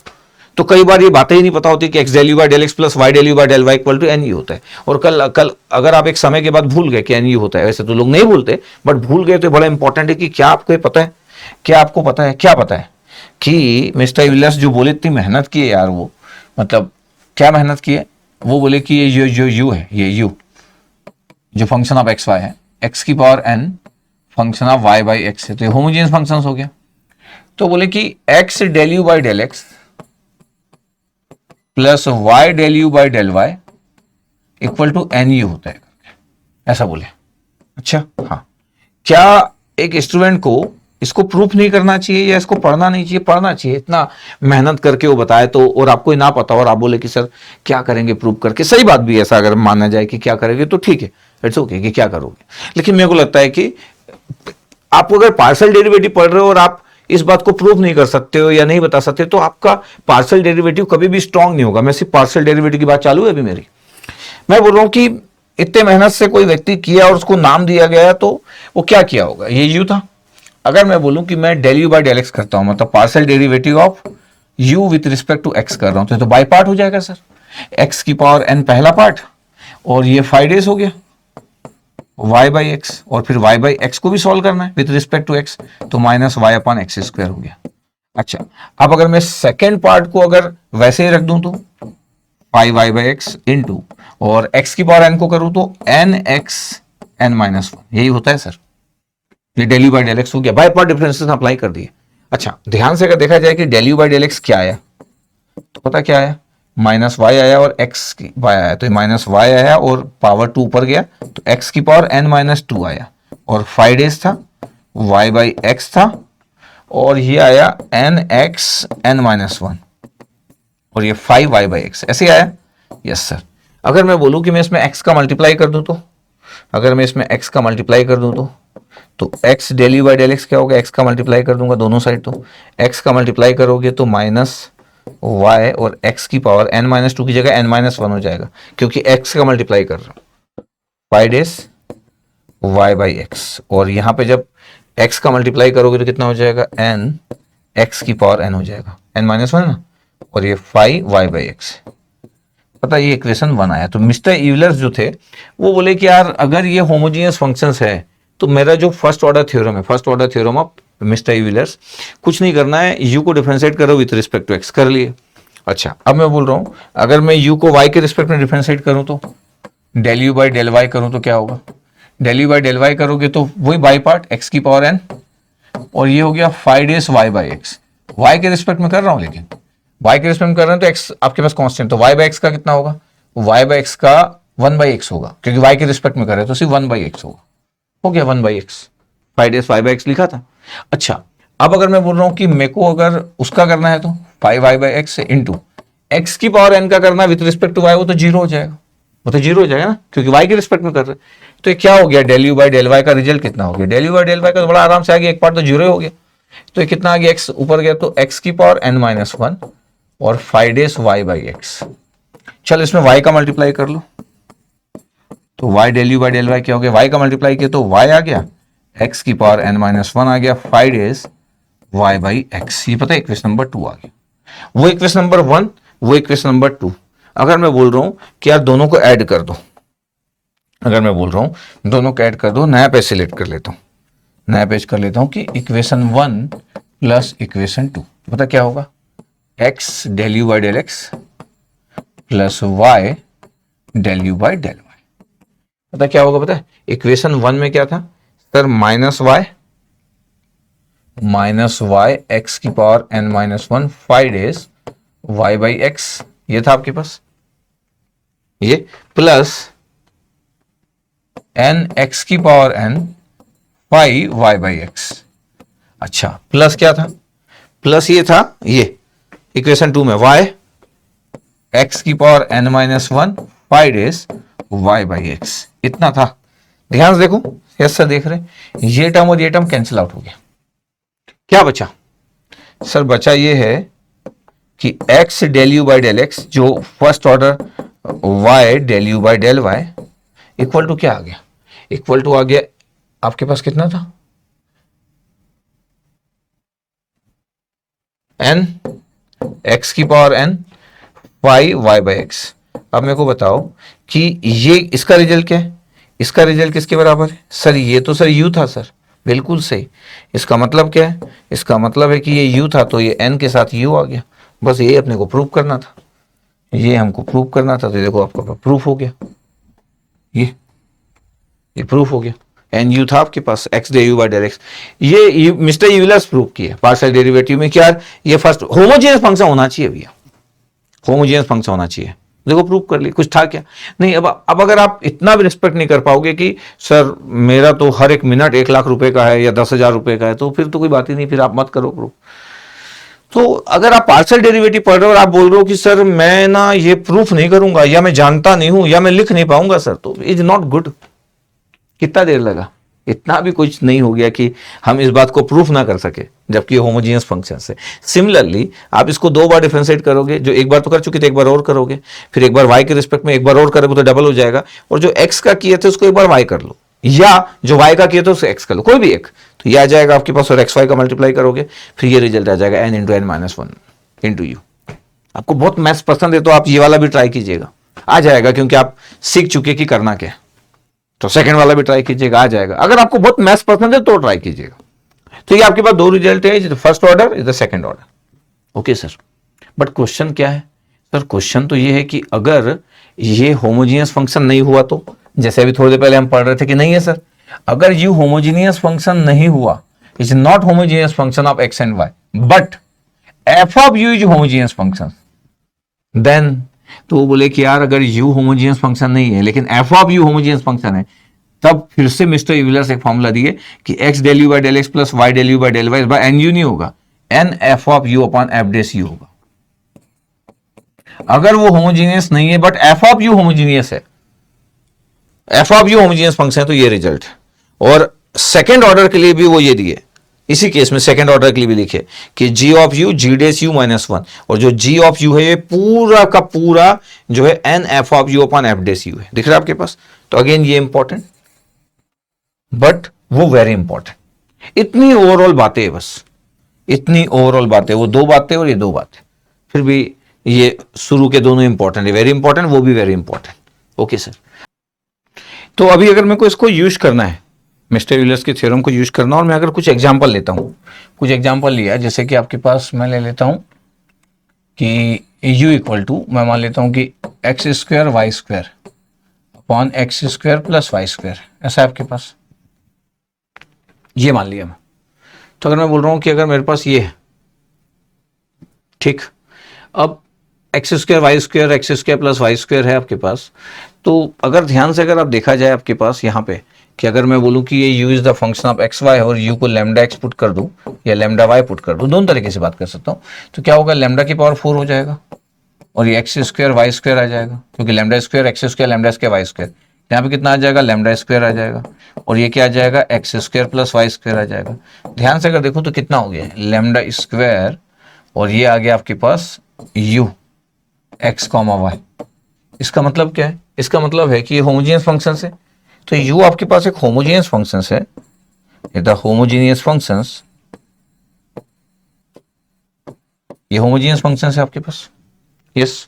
तो कई बार ये बातें ही नहीं पता होती कि x del you by del x plus Y del you by del Y equal to N you होता है। और कल अगर आप एक समय के बाद भूल गए कि एन यू होता है, वैसे तो लोग नहीं भूलते, बट भूल गए तो बड़ा इंपॉर्टेंट है कि क्या आपको पता है, क्या आपको पता है, क्या पता है कि मिस्टर यूलर्स जो बोले इतनी मेहनत की है यार, वो मतलब क्या मेहनत की है? वो बोले कि ये जो यू है, ये यू जो फंक्शन ऑफ एक्स वाई है, एक्स की power N function of Y by x है, तो ये होमोजेनियस फंक्शंस हो गया। तो बोले कि x del you by del x plus Y del you by del Y equal to N you होता है, ऐसा बोले। अच्छा हाँ, क्या एक स्टूडेंट को इसको प्रूफ नहीं करना चाहिए या इसको पढ़ना नहीं चाहिए? पढ़ना चाहिए। इतना मेहनत करके वो बताए तो, और आपको ना पता और आप बोले कि सर क्या करेंगे प्रूफ करके। सही बात भी, ऐसा अगर माना जाए कि क्या करेंगे तो ठीक है, इट्स ओके कि क्या करोगे। लेकिन मेरे को लगता है कि आप अगर पार्शियल डेरिवेटिव पढ़ रहे हो और आप इस बात को प्रूफ नहीं कर सकते हो या नहीं बता सकते, तो आपका पार्शियल डेरिवेटिव कभी भी स्ट्रांग नहीं होगा। मैं सिर्फ पार्शियल डेरिवेटिव की बात चालू है अभी मेरी। मैं बोल रहा हूं कि इतने मेहनत से कोई व्यक्ति किया और उसको नाम दिया गया, तो वो क्या किया होगा? ये यू था। अगर मैं बोलूं कि मैं del you by del X करता हूं, मतलब partial derivative of U with respect to X कर रहा हूं, तो बाई पार्ट हो जाएगा सर। एक्स की पावर एन पहला पार्ट, और ये 5 डेज हो गया y बाई एक्स, और फिर y बाई एक्स को भी सॉल्व करना है विथ रिस्पेक्ट टू x, तो minus Y upon x square हो गया। अच्छा, अब अगर मैं सेकेंड पार्ट को अगर वैसे ही रख दूं तो 5y बाई एक्स इंटू, और x की पावर n को करूं तो N x N minus one, यही होता है सर। ये del you by del X हो गया, बाय पार्ट डिफरेंसेस अप्लाई कर दिए। अच्छा, ध्यान से अगर देखा जाए कि del you by del x क्या आया, तो पता क्या आया? माइनस वाई आया और एक्स की वाई आया, तो माइनस वाई आया और पावर 2 ऊपर गया, तो एक्स की पावर एन माइनस 2 आया, और 5 डेज था, वाई बाई एक्स था, और ये आया N x N minus one, और ये 5 वाई बाई एक्स, ऐसे आया। Yes sir. अगर मैं बोलूं कि मैं इसमें एक्स का मल्टीप्लाई कर दूं तो, अगर मैं इसमें एक्स का मल्टीप्लाई कर दूं तो x del you by del x क्या होगा? एक्स का मल्टीप्लाई कर दूंगा दोनों साइड, तो एक्स का मल्टीप्लाई करोगे तो माइनस y और x की पावर n माइनस 2 की जगह n माइनस 1 हो जाएगा, क्योंकि x का मल्टीप्लाई कर रहा हूं। 5 डेज y बाई एक्स, और यहां पे जब x का मल्टीप्लाई करोगे तो कितना हो जाएगा? n x की पावर n हो जाएगा, n माइनस 1 ना, और ये 5 y बाई एक्स। पता ये इक्वेशन 1 आया। तो मिस्टर यूलर्स जो थे वो बोले कि यार अगर ये होमोजीनियस फंक्शंस है तो मेरा जो फर्स्ट ऑर्डर थ्योरम है, first order theorem of mister Euler's, कुछ नहीं करना है, u को डिफरेंशिएट करो विथ रिस्पेक्ट टू x, कर लिए। अच्छा, अब मैं बोल रहा हूं अगर मैं u को y के रिस्पेक्ट में डिफरेंशिएट करूं तो del you by del y करूं तो क्या होगा? Del you by del y करोगे तो वही बाई पार्ट x की पावर n, और ये हो गया 5 dash y by x. y के रिस्पेक्ट में कर रहा हूं, लेकिन y के रिस्पेक्ट में कर रहे हैं तो x आपके पास कांस्टेंट, तो y बाई एक्स का कितना होगा? y बाई एक्स का 1 बाई एक्स होगा, क्योंकि y के रिस्पेक्ट में कर रहे हैं तो सिर्फ 1 बाई एक्स होगा। हो गया 1 by x, 5 dash y by x लिखा था। अच्छा, अब अगर मैं बोल रहा हूं कि मेरे को अगर उसका करना है तो 5 y by X into x की पावर n का करना विथ रिस्पेक्ट टू y, वो तो जीरो हो जाएगा, वो तो जीरो हो जाएगा ना, क्योंकि y के रिस्पेक्ट में कर रहे हैं। तो ये क्या हो गया? Del you by del y का रिजल्ट कितना हो गया? Del you by del y का तो बड़ा आराम से आ गया, एक पार्ट तो जीरो हो गया, तो ये कितना आ गया? x ऊपर गया तो x की पावर n माइनस 1 और 5 डेज y बाई एक्स। चल इसमें y का मल्टीप्लाई कर लो, तो y del you by del y क्या हो गया? y का मल्टीप्लाई किया तो y आ गया, x की पावर n माइनस 1 आ गया, 5 डेज y बाई एक्स। ये पता है इक्वेशन नंबर 2 आ गया। वो इक्वेशन नंबर 1, वो इक्वेशन नंबर 2। अगर मैं बोल रहा हूं कि यार दोनों को ऐड कर दो, अगर मैं बोल रहा हूं दोनों को ऐड कर दो, नया पेज सिलेक्ट कर लेता हूं, नया पेज कर लेता हूं कि इक्वेशन 1 प्लस इक्वेशन 2, पता क्या होगा? x del you by del x plus y del you by del y. पता क्या होगा? पता है इक्वेशन 1 में क्या था सर? माइनस वाई एक्स की power n minus 1, 5 dash y by x, ये था आपके पास, ये प्लस n x की power n 5 y by x. अच्छा, प्लस क्या था? प्लस ये था, ये इक्वेशन 2 में y x की power n minus 1 5 dash y by x, इतना था। ध्यान से देखो, यस सर देख रहे हैं, ये टर्म और ये टर्म कैंसिल आउट हो गया। क्या बचा सर? बचा ये है कि x del you by del x, जो first order y del you by del y equal to क्या आ गया? इक्वल टू आ गया आपके पास कितना था? n x की power n 5 y by x. अब मेरे को बताओ कि ये इसका रिजल्ट क्या है? इसका रिजल्ट किसके बराबर है? सर ये तो सर u था सर, बिल्कुल सही। इसका मतलब क्या है? इसका मतलब है कि ये u था तो ये n के साथ u आ गया। बस ये अपने को प्रूव करना था, ये हमको प्रूव करना था। तो देखो आपका प्रूफ हो गया, ये प्रूफ हो गया। एन यू था आपके पास, x del u by del x. ये मिस्टर यूलर्स प्रूव किया पार्शियल डेरिवेटिव में। क्या ये फर्स्ट होमोजेनियस फंक्शन होना चाहिए भैया, होमोजेनियस फंक्शन होना चाहिए। देखो प्रूव कर ली, कुछ था क्या? नहीं। अब अगर आप इतना भी रिस्पेक्ट नहीं कर पाओगे कि सर मेरा तो हर एक मिनट 1 लाख रुपए का है या 10,000 रुपए का है, तो फिर तो कोई बात ही नहीं, फिर आप मत करो प्रूफ। तो अगर आप पार्शियल डेरिवेटिव पढ़ रहे हो और आप बोल रहे हो कि सर मैं ना ये प्रूफ नहीं करूंगा, या मैं जानता नहीं हूं, या मैं लिख नहीं पाऊंगा सर, तो इज नॉट गुड। कितना देर लगा? इतना भी कुछ नहीं हो गया कि हम इस बात को प्रूफ ना कर सके, जबकि होमोजेनियस फंक्शन से। सिमिलरली आप इसको 2 बार डिफरेंशिएट करोगे, जो एक बार तो कर चुके थे, एक बार और करोगे, फिर एक बार y के रिस्पेक्ट में एक बार और करोगे तो डबल हो जाएगा। और जो x का किए थे उसको एक बार y कर लो, या जो y का किए थे उसको x कर लो, कोई भी एक, तो ये आ जाएगा आपके पास। और xy का मल्टीप्लाई करोगे, फिर ये रिजल्ट आ जाएगा n into N minus 1 into u. आपको बहुत मैथ्स पसंद है तो आप ये वाला भी ट्राई कीजिएगा, आ जाएगा, क्योंकि आप सीख चुके कि करना क्या है। तो सेकंड वाला भी ट्राई कीजिएगा, आ जाएगा। अगर आपको बहुत मैथ्स पसंद है तो ट्राई कीजिएगा। तो ये आपके पास 2 रिजल्ट है, is the first order, is the second order. Okay sir, but question क्या है सर? क्वेश्चन तो ये है कि अगर ये होमोजीनियस फंक्शन नहीं हुआ तो, जैसे अभी थोड़ी देर पहले हम पढ़ रहे थे कि नहीं है सर, अगर यू होमोजीनियस फंक्शन नहीं हुआ, is not homogeneous function of x and y, but f of u is homogeneous function, then तो वो बोले कि यार अगर u होमोजेनियस फंक्शन नहीं है लेकिन f of u homogeneous function है, तब फिर से मिस्टर यूलर्स एक फॉर्मूला दिए कि x del you by del x plus y del you by del y by n u नहीं होगा, n f of u upon f dash u होगा। अगर वो होमोजेनियस नहीं है but f of u homogeneous है, f of u homogeneous function है, तो ये रिजल्ट। और सेकेंड ऑर्डर के लिए भी वो ये दिए, इसी केस में सेकंड ऑर्डर के लिए भी लिखे कि g of u g dash u minus 1, और जो g ऑफ u है ये पूरा का पूरा जो है n f of u upon f dash u है। दिख रहा है आपके पास? तो अगेन ये इंपॉर्टेंट, बट वो वेरी इंपॉर्टेंट। इतनी ओवरऑल बातें है, बस इतनी ओवरऑल बातें, वो 2 बातें और ये 2 बातें, फिर भी ये शुरू के दोनों इंपॉर्टेंट है, वेरी इंपॉर्टेंट, वो भी वेरी इंपॉर्टेंट। ओके सर, तो अभी अगर मेरे को इसको यूज करना है, मिस्टर यूलर्स के थ्योरम को यूज करना, और मैं अगर कुछ एग्जांपल लेता हूं, कुछ एग्जांपल लिया, जैसे कि आपके पास मैं ले लेता हूं कि u इक्वल टू, मैं मान लेता हूं कि x square y square upon x square plus Y square, ऐसा है आपके पास, ये मान लिया मैं। तो अगर मैं बोल रहा हूं कि अगर मेरे पास ये है, ठीक, अब x square y square, x square plus Y square है आपके पास, तो अगर ध्यान से अगर आप देखा जाए आपके पास यहाँ पे कि अगर मैं बोलूं कि ये u is the function of x y और u को लैम्डा एक्स पुट कर दूं या लैम्डा वाई पुट कर दूं, दोनों तरीके से बात कर सकता हूं, तो क्या होगा, लैम्डा की पावर 4 हो जाएगा और ये एक्स स्क्वायर वाई स्क्वायर आ जाएगा, क्योंकि lambda square x square lambda square y square, यहाँ पे कितना आ जाएगा, लैम्डा स्क्वायर आ जाएगा, और ये क्या आ जाएगा, x square plus Y square आ जाएगा। ध्यान से अगर देखो तो कितना हो गया, लैम्डा स्क्वायर, और ये आ गया आपके पास u एक्स कॉमा वाई। इसका मतलब क्या है? इसका मतलब है कि ये होमोजेनियस फंक्शन है, तो u आपके पास एक होमोजेनियस फंक्शन है, द होमोजेनियस फंक्शंस, ये होमोजेनियस फंक्शन है आपके पास, यस।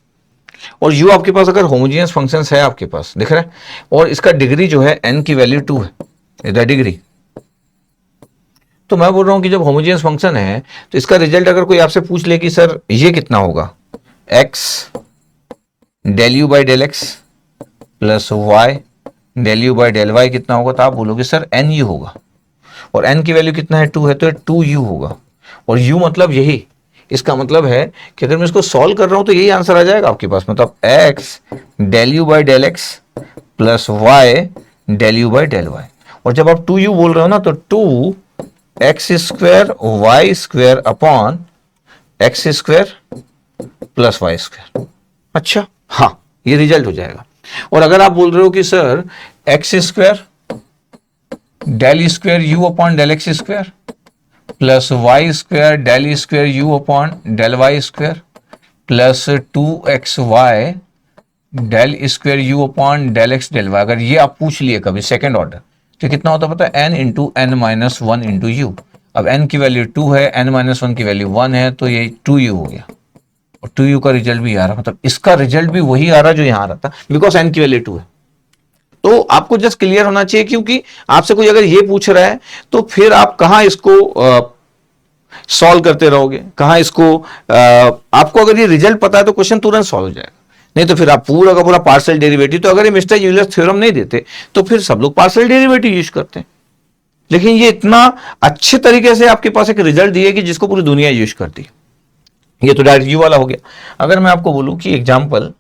और u आपके पास अगर होमोजेनियस फंक्शन है आपके पास, दिख रहा है, और इसका डिग्री जो है n की वैल्यू 2 है, द डिग्री। तो मैं बोल रहा हूं कि जब होमोजेनियस फंक्शन है तो इसका रिजल्ट अगर कोई आपसे पूछ ले कि सर ये कितना होगा, x del you by del x plus y del you by del y कितना होगा, तो आप बोलोगे सर एन यू होगा, और n की वैल्यू कितना है, 2 है, तो 2u होगा, और u मतलब यही। इसका मतलब है कि अगर मैं इसको सॉल्व कर रहा हूं तो यही आंसर आ जाएगा आपके पास, मतलब x del you by del x plus y del you by del y. और जब आप 2u बोल रहे हो ना, तो 2 x square y square upon x square plus Y square. अच्छा, हाँ, ये रिजल्ट हो जाएगा। और अगर आप बोल रहे हो कि sir x square del square u upon del x square plus Y square del square u upon del Y square plus 2xy del square u upon del x del y, अगर ये आप पूछ लिए कभी सेकंड ऑर्डर, तो कितना होता है पता है? n into N minus one into u. अब n की वैल्यू 2 है, n माइनस वन की वैल्यू 1 है, तो ये 2u हो गया। और 2u का रिजल्ट भी आ रहा, मतलब इसका रिजल्ट भी वही आ रहा जो यहां आ रहा था, बिकॉज n की वैल्यू 2 है। तो आपको जस्ट क्लियर होना चाहिए, क्योंकि आपसे कोई अगर ये पूछ रहा है तो फिर आप कहां इसको सॉल्व करते रहोगे, कहां इसको आपको अगर ये रिजल्ट पता है तो क्वेश्चन तुरंत सॉल्व हो जाएगा। नहीं तो फिर आप पूरा का पूरा पार्शियल डेरिवेटिव, तो अगर ये मिस्टर यूलर्स थ्योरम नहीं देते तो फिर सब लोग पार्शियल डेरिवेटिव यूज करते हैं। लेकिन ये इतना अच्छे तरीके से आपके पास एक रिजल्ट दिए कि जिसको पूरी दुनिया यूज करती है। ये तो डायरेक्ट यू वाला हो गया। अगर मैं आपको बोलूं कि एग्जाम्पल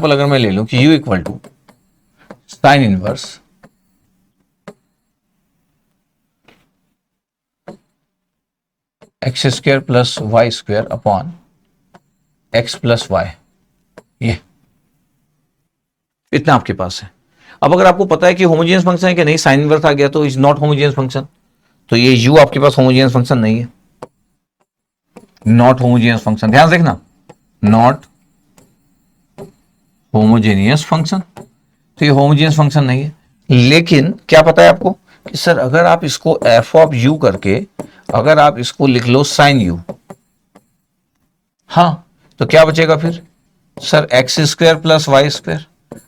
अगर मैं ले लूं कि u equal to sine inverse x square plus Y square upon x plus y, ये इतना आपके पास है। अब अगर आपको पता है कि होमोजेनियस फंक्शन है कि नहीं, साइन इनवर्स आ गया तो इज नॉट होमोजेनियस फंक्शन, तो ये u आपके पास होमोजेनियस फंक्शन नहीं है, नॉट होमोजेनियस फंक्शन। ध्यान से देखना, नॉट होमोजेनियस फंक्शन, तो ये होमोजेनियस फंक्शन नहीं है। लेकिन क्या पता है आपको कि सर अगर आप इसको एफ ऑफ यू करके अगर आप इसको लिख लो साइन यू, हाँ, तो क्या बचेगा फिर? Sir x square plus Y square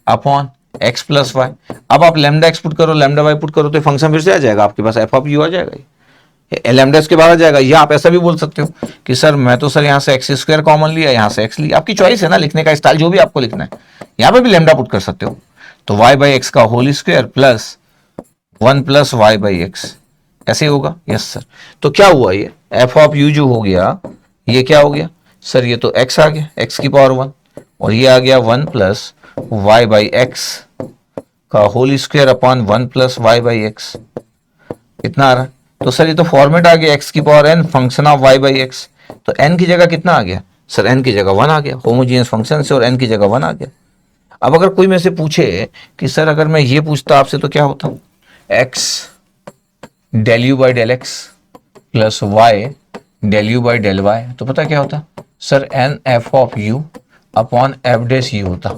upon x plus y. अब आप लैम्डा एक्स पुट करो, लैम्डा वाई पुट करो, तो फंक्शन फिर से आ जाएगा आपके पास, एफ ऑफ यू आ जाएगा, लैम्डा एक्स के बाहर आ जाएगा। या आप ऐसा भी बोल सकते हो कि सर मैं तो सर यहाँ से एक्स स्क्वायर कॉमन लिया, यहाँ से एक्स लिया, आपकी चॉइस है ना, लिखने का स्टाइल जो भी आपको लिखना है। यहाँ पे भी लैम्डा पुट कर सकते हो, तो वाई बाई एक्स का whole square plus 1 plus Y by x, ऐसे होगा। Yes sir. तो क्या हुआ, ये एफ ऑफ यू जो हो गया, ये क्या हो गया सर? ये तो एक्स आ गया, एक्स की पावर 1, और ये आ गया 1 प्लस वाई बाई एक्स का whole square upon 1 plus Y by x, कितना आ रहा है? तो सर ये तो फॉर्मेट आ गया एक्स की power N function of Y by x, तो एन की जगह कितना आ गया सर? एन की जगह 1 आ गया, होमोजेनियस फंक्शन से, और एन की जगह 1 आ गया। अब अगर कोई मेरे से पूछे कि सर अगर मैं ये पूछता आपसे तो क्या होता? X del you by del x plus Y del you by del y, तो पता क्या होता sir? N f of u upon f dash u होता।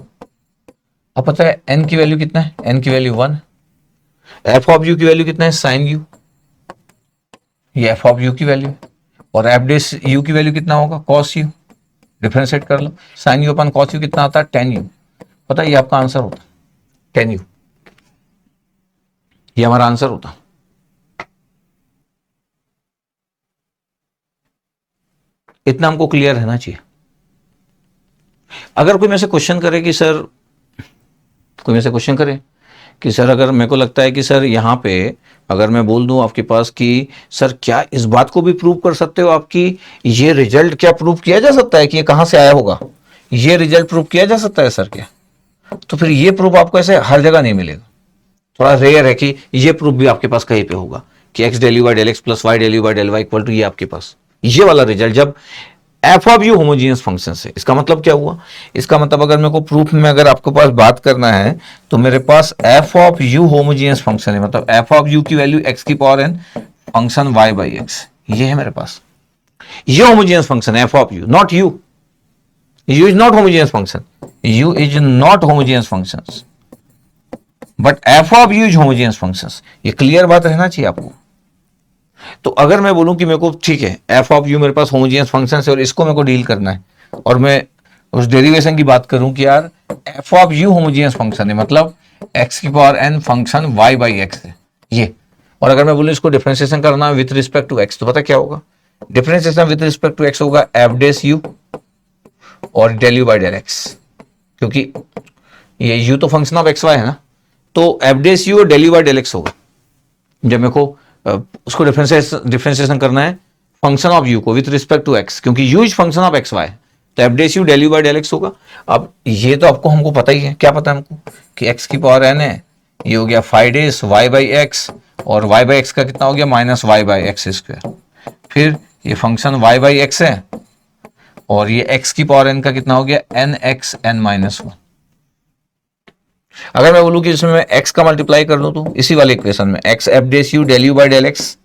अब पता है एन की वैल्यू कितना है? एन की वैल्यू 1, एफ ऑफ यू की वैल्यू कितना है? साइन यू, ये एफ ऑफ यू की वैल्यू है, और एफ डेस यू की वैल्यू कितना होगा? कॉस यू, डिफरेंशिएट कर लो, sine u upon cos u कितना आता है? Tan u. पता है ये आपका आंसर होता, टेन यू, ये हमारा आंसर होता। इतना हमको क्लियर रहना चाहिए। अगर कोई मेरे से क्वेश्चन करे कि सर, कोई मेरे से क्वेश्चन करे कि सर अगर मेरे को लगता है कि सर यहाँ पे अगर मैं बोल दूं आपके पास कि सर क्या इस बात को भी प्रूव कर सकते हो आपकी ये रिजल्ट क्या प्रूव किया जा सकता है कि ये कहां से आया होगा, ये रिजल्ट प्रूव किया जा सकता है सर क्या? तो फिर ये प्रूफ आपको ऐसे हर जगह नहीं मिलेगा, थोड़ा रेयर है कि ये प्रूफ भी आपके पास कहीं पे होगा कि x del you by del x plus Y del you by del Y equal to ये आपके पास ये वाला रिजल्ट जब f of u homogeneous function से। इसका मतलब क्या हुआ? इसका मतलब अगर मेरे को प्रूफ में अगर आपके पास बात करना है तो मेरे पास f of u homogeneous function है, मतलब एफ ऑफ यू की वैल्यू एक्स की power N function y by x, ये है मेरे पास, ये होमोजीनियस फंक्शन है f of u, not u. U is not homogeneous function, u is not homogeneous function, but f of u is homogeneous function. ये clear बात रहना चाहिए आपको। तो अगर मैं बोलूं कि मेरे को ठीक है एफ ऑफ यू मेरे पास होमोजीनियस फंक्शन है और इसको मेरे को डील करना है, और मैं उस डेरिवेशन की बात करूं कि यार f of u homogeneous function है, मतलब एक्स की power N function y by x है ये, और अगर मैं बोलूं इसको डिफरेंशिएशन करना विथ रिस्पेक्ट टू एक्स, तो पता क्या होगा? Differentiation with respect to x होगा एफ डेस यू और del you by del x, क्योंकि ये यू तो फंक्शन ऑफ एक्स वाई है ना, तो एफ डेस यू और del you by del x होगा जब मेरे को उसको डिफरेंशिएशन करना है फंक्शन ऑफ यू को विथ रिस्पेक्ट टू एक्स, क्योंकि u is function of x y, तो f dash u del you by del x होगा। अब ये तो आपको हमको पता ही है, क्या पता है हमको कि एक्स की पावर एन है, ये हो गया 5 डेस वाई बाई एक्स और y बाई एक्स का कितना हो गया minus Y by x square. फिर ये फंक्शन y बाई एक्स है और ये x की पावर n का कितना हो गया n x N minus one. अगर मैं बोलूं कि इसमें मैं x का मल्टीप्लाई कर दूं तो इसी वाले इक्वेशन में x f dash u del you by del x,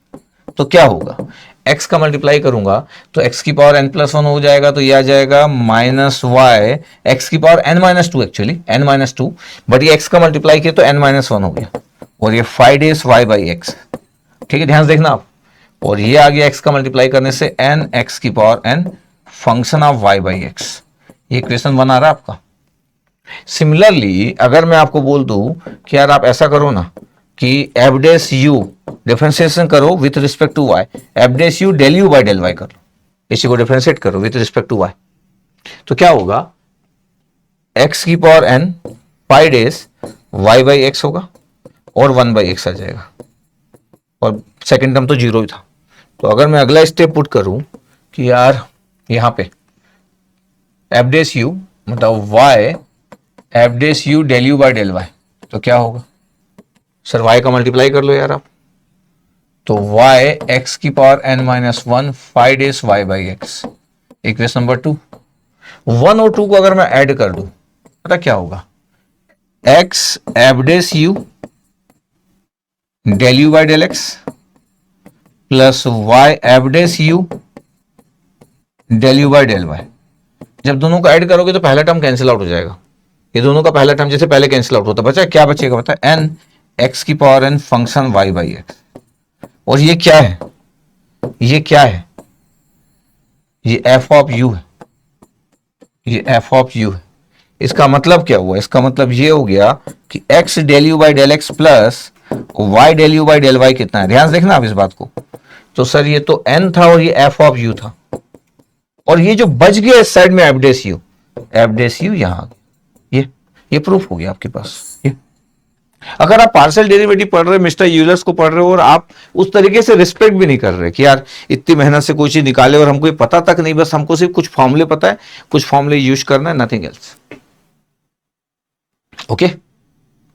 तो क्या होगा x का मल्टीप्लाई करूंगा तो x की पावर n प्लस वन हो जाएगा, तो ये आ जाएगा माइनस वाई एक्स की power n minus two, actually n minus two, but ये x का मल्टीप्लाई किया तो n माइनस वन हो गया और ये 5 डेज y बाई एक्स। ठीक है, ध्यान से देखना आप। और ये आ गया x का मल्टीप्लाई करने से n x की power n function of y by x. ये इक्वेशन बना रहा है आपका। सिमिलरली अगर मैं आपको बोल दूं कि यार आप ऐसा करो ना कि एफ डेस यू डिफरेंशिएशन करो with respect to y, f dash u del you by del y कर लो, इसी को डिफरेंशिएट करो विथ रिस्पेक्ट टू वाई, तो क्या होगा x की power n 5 dash y by x होगा और 1 बाई एक्स आ जाएगा और सेकेंड टर्म तो जीरो ही था। तो अगर मैं अगला स्टेप पुट करूं कि यार यहां पे एफ डेस यू मतलब y f dash u del you by del y, तो क्या होगा सर y का मल्टीप्लाई कर लो यार आप, तो y x की power n minus one 5 dash y by x. Equation number 2, 1 और 2 को अगर मैं ऐड कर दूं पता क्या होगा x f dash u del you by del x plus y f dash u del you by del y. जब दोनों को ऐड करोगे तो पहला टर्म कैंसिल आउट हो जाएगा, ये दोनों का पहला टर्म जैसे पहले कैंसिल आउट होता बचा, क्या बचेगा बता n x की power n function y by x. और ये क्या है, ये क्या है, ये f ऑफ u है, ये f ऑफ u है। इसका मतलब क्या हुआ, इसका मतलब ये हो गया कि x del you by del x plus y del you by del y कितना है, ध्यान से देखना आप इस बात को। तो सर ये तो n था और ये f ऑफ u था, और ये जो बच गया इस साइड में एफ डेस यू यहां आ गया। ये प्रूफ हो गया आपके पास। ये अगर आप पार्शियल डेरिवेटिव पढ़ रहे, मिस्टर यूलर्स को पढ़ रहे हो और आप उस तरीके से रिस्पेक्ट भी नहीं कर रहे कि यार इतनी मेहनत से कोई चीज निकाले और हमको ये पता तक नहीं, बस हमको सिर्फ कुछ फॉर्मूले पता है, कुछ फॉर्मूले यूज करना है, नथिंग एल्स। ओके,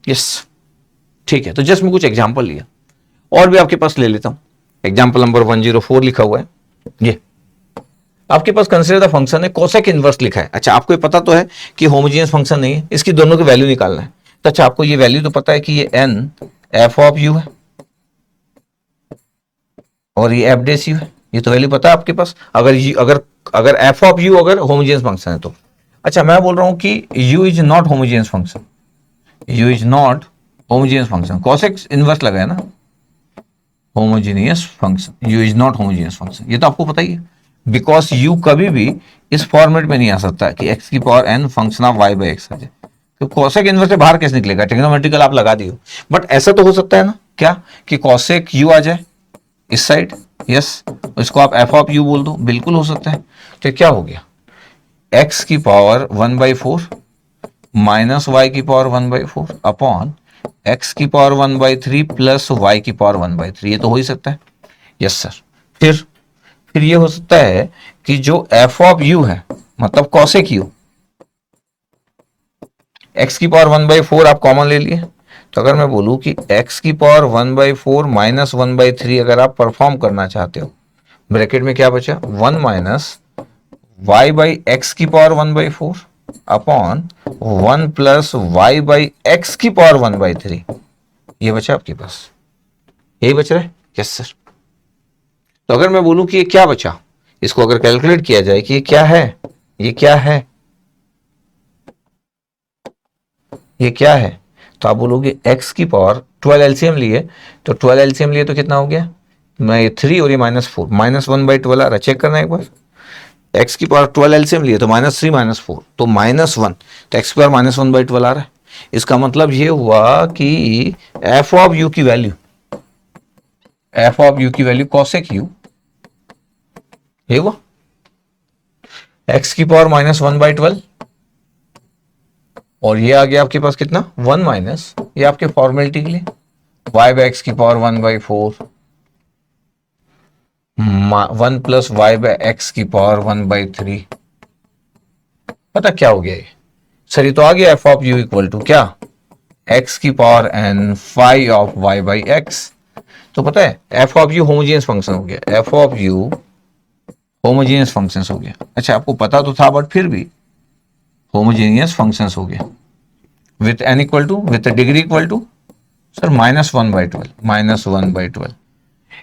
यस, ठीक है। तो जस्ट मैं कुछ एग्जांपल लिया और भी आपके पास ले लेता हूं। एग्जांपल नंबर 104 लिखा हुआ है, ये आपके पास कंसीडर द फंक्शन है, कोसेक इनवर्स लिखा है। अच्छा, आपको ये पता तो है कि होमोजेनियस फंक्शन नहीं है, इसकी दोनों की वैल्यू निकालना है। तो अच्छा, आपको ये वैल्यू तो पता है कि ये n f ऑफ u है और ये f डेस u है, ये तो वैल्यू पता है आपके पास। अगर f ऑफ u अगर होमोजेनियस फंक्शन है तो। अच्छा, मैं बोल रहा हूं कि u is not homogeneous function, u is not homogeneous function, cosec inverse लगा है ना, homogeneous function, u is not homogeneous function, ये तो आपको पता ही है। बिकॉज यू कभी भी इस फॉर्मेट में नहीं आ सकता कि x की power n function of y by x आ जाए, तो कोसेक इनवर्स से बाहर कैसे निकलेगा, ट्रिग्नोमेट्रिकल आप लगा दियो। बट ऐसा तो हो सकता है ना क्या कि कोसेक u आ जाए इस साइड, यस, इसको आप f ऑफ u बोल दो, बिल्कुल हो सकता है। तो क्या हो गया x की पावर 1/4 माइनस y की पावर 1/4 अपॉन x की पावर 1/3 प्लस y की पावर 1/3, ये तो हो ही सकता है, यस सर। फिर ये हो सकता है कि जो f ऑफ u है मतलब कोसेक u, x की पावर 1/4 आप कॉमन ले लिए, तो अगर मैं बोलूं कि x की पावर 1/4 माइनस 1/3 अगर आप परफॉर्म करना चाहते हो, ब्रैकेट में क्या बचा 1 माइनस y बाई एक्स की power 1/4 upon 1 plus y by x की पावर 1/3, ये बचा आपके पास, यही बच रहा है, यस सर। तो अगर मैं बोलूं कि ये क्या बचा, इसको अगर कैलकुलेट किया जाए कि ये क्या है, ये क्या है, ये क्या है, तो आप बोलोगे x की पावर 12 एलसीएम लिए, तो 12 एलसीएम लिए तो कितना हो गया, मैं ये 3 और ये -4, -1/12 आ रहा है, चेक करना एक बार। x की पावर 12 एलसीएम लिए तो -3 -4 तो -1, तो x की पावर -1/12 आ रहा है। इसका मतलब ये हुआ कि f ऑफ u की वैल्यू, f ऑफ u की वैल्यू कोसेक u, ये हुआ x की पावर -1/12 और ये आ गया आपके पास कितना 1 माइनस, ये आपके फॉर्मेलिटी के लिए y बाई एक्स की power 1/4 1 plus y by x की पावर 1/3। पता क्या हो गया ये सर, ये तो आ गया f of u equal to क्या x की power n phi of y by x तो पता है f of u homogeneous function हो गया, f of u homogeneous function हो गया। अच्छा आपको पता तो था बट फिर भी होमोजेनियस फंक्शन हो गया with N equal to with degree equal to sir -1/12, -1/12।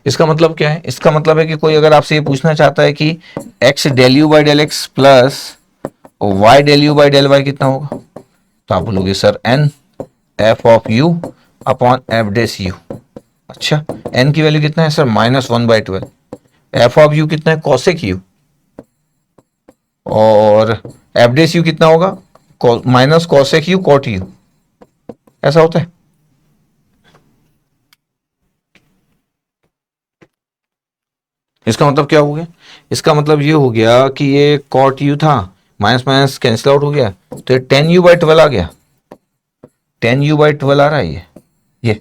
इसका मतलब क्या है? इसका मतलब है कि कोई अगर आपसे ये पूछना चाहता है कि x del you by del x plus y del you by del y कितना होगा, तो आप बोलोगे sir n f of u upon f dash u। अच्छा n की वैल्यू कितना है सर? -1/12। f ऑफ u कितना है? cosec u। और f डेस u कितना होगा? Minus cosec u cot u। ऐसा होता है। इसका मतलब क्या हो गया? इसका मतलब ये हो गया कि ये cot u था, माइनस माइनस कैंसिल आउट हो गया, तो ये 10u/12 आ गया। 10u/12 आ रहा है ये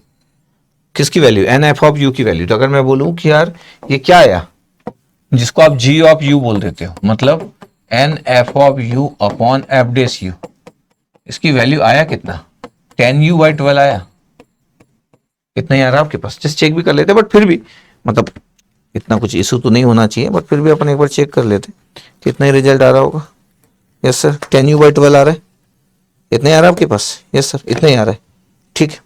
किसकी value? N f of u की वैल्यू। तो अगर मैं बोलूं कि यार ये क्या आया, जिसको आप जी ऑफ यू बोल देते हो, मतलब n f of u upon f dash u, इसकी वैल्यू आया कितना? 10u/12 आया। इतना ही आ रहा आपके पास, जस्ट चेक भी कर लेते, बट फिर भी मतलब इतना कुछ इशू तो नहीं होना चाहिए, बट फिर भी अपन एक बार चेक कर लेते कितना ही रिजल्ट आ रहा होगा। यस सर 10u/12 आ रहा है। इतना ही आ रहा है आपके पास? यस सर इतना ही आ रहा है। ठीक है,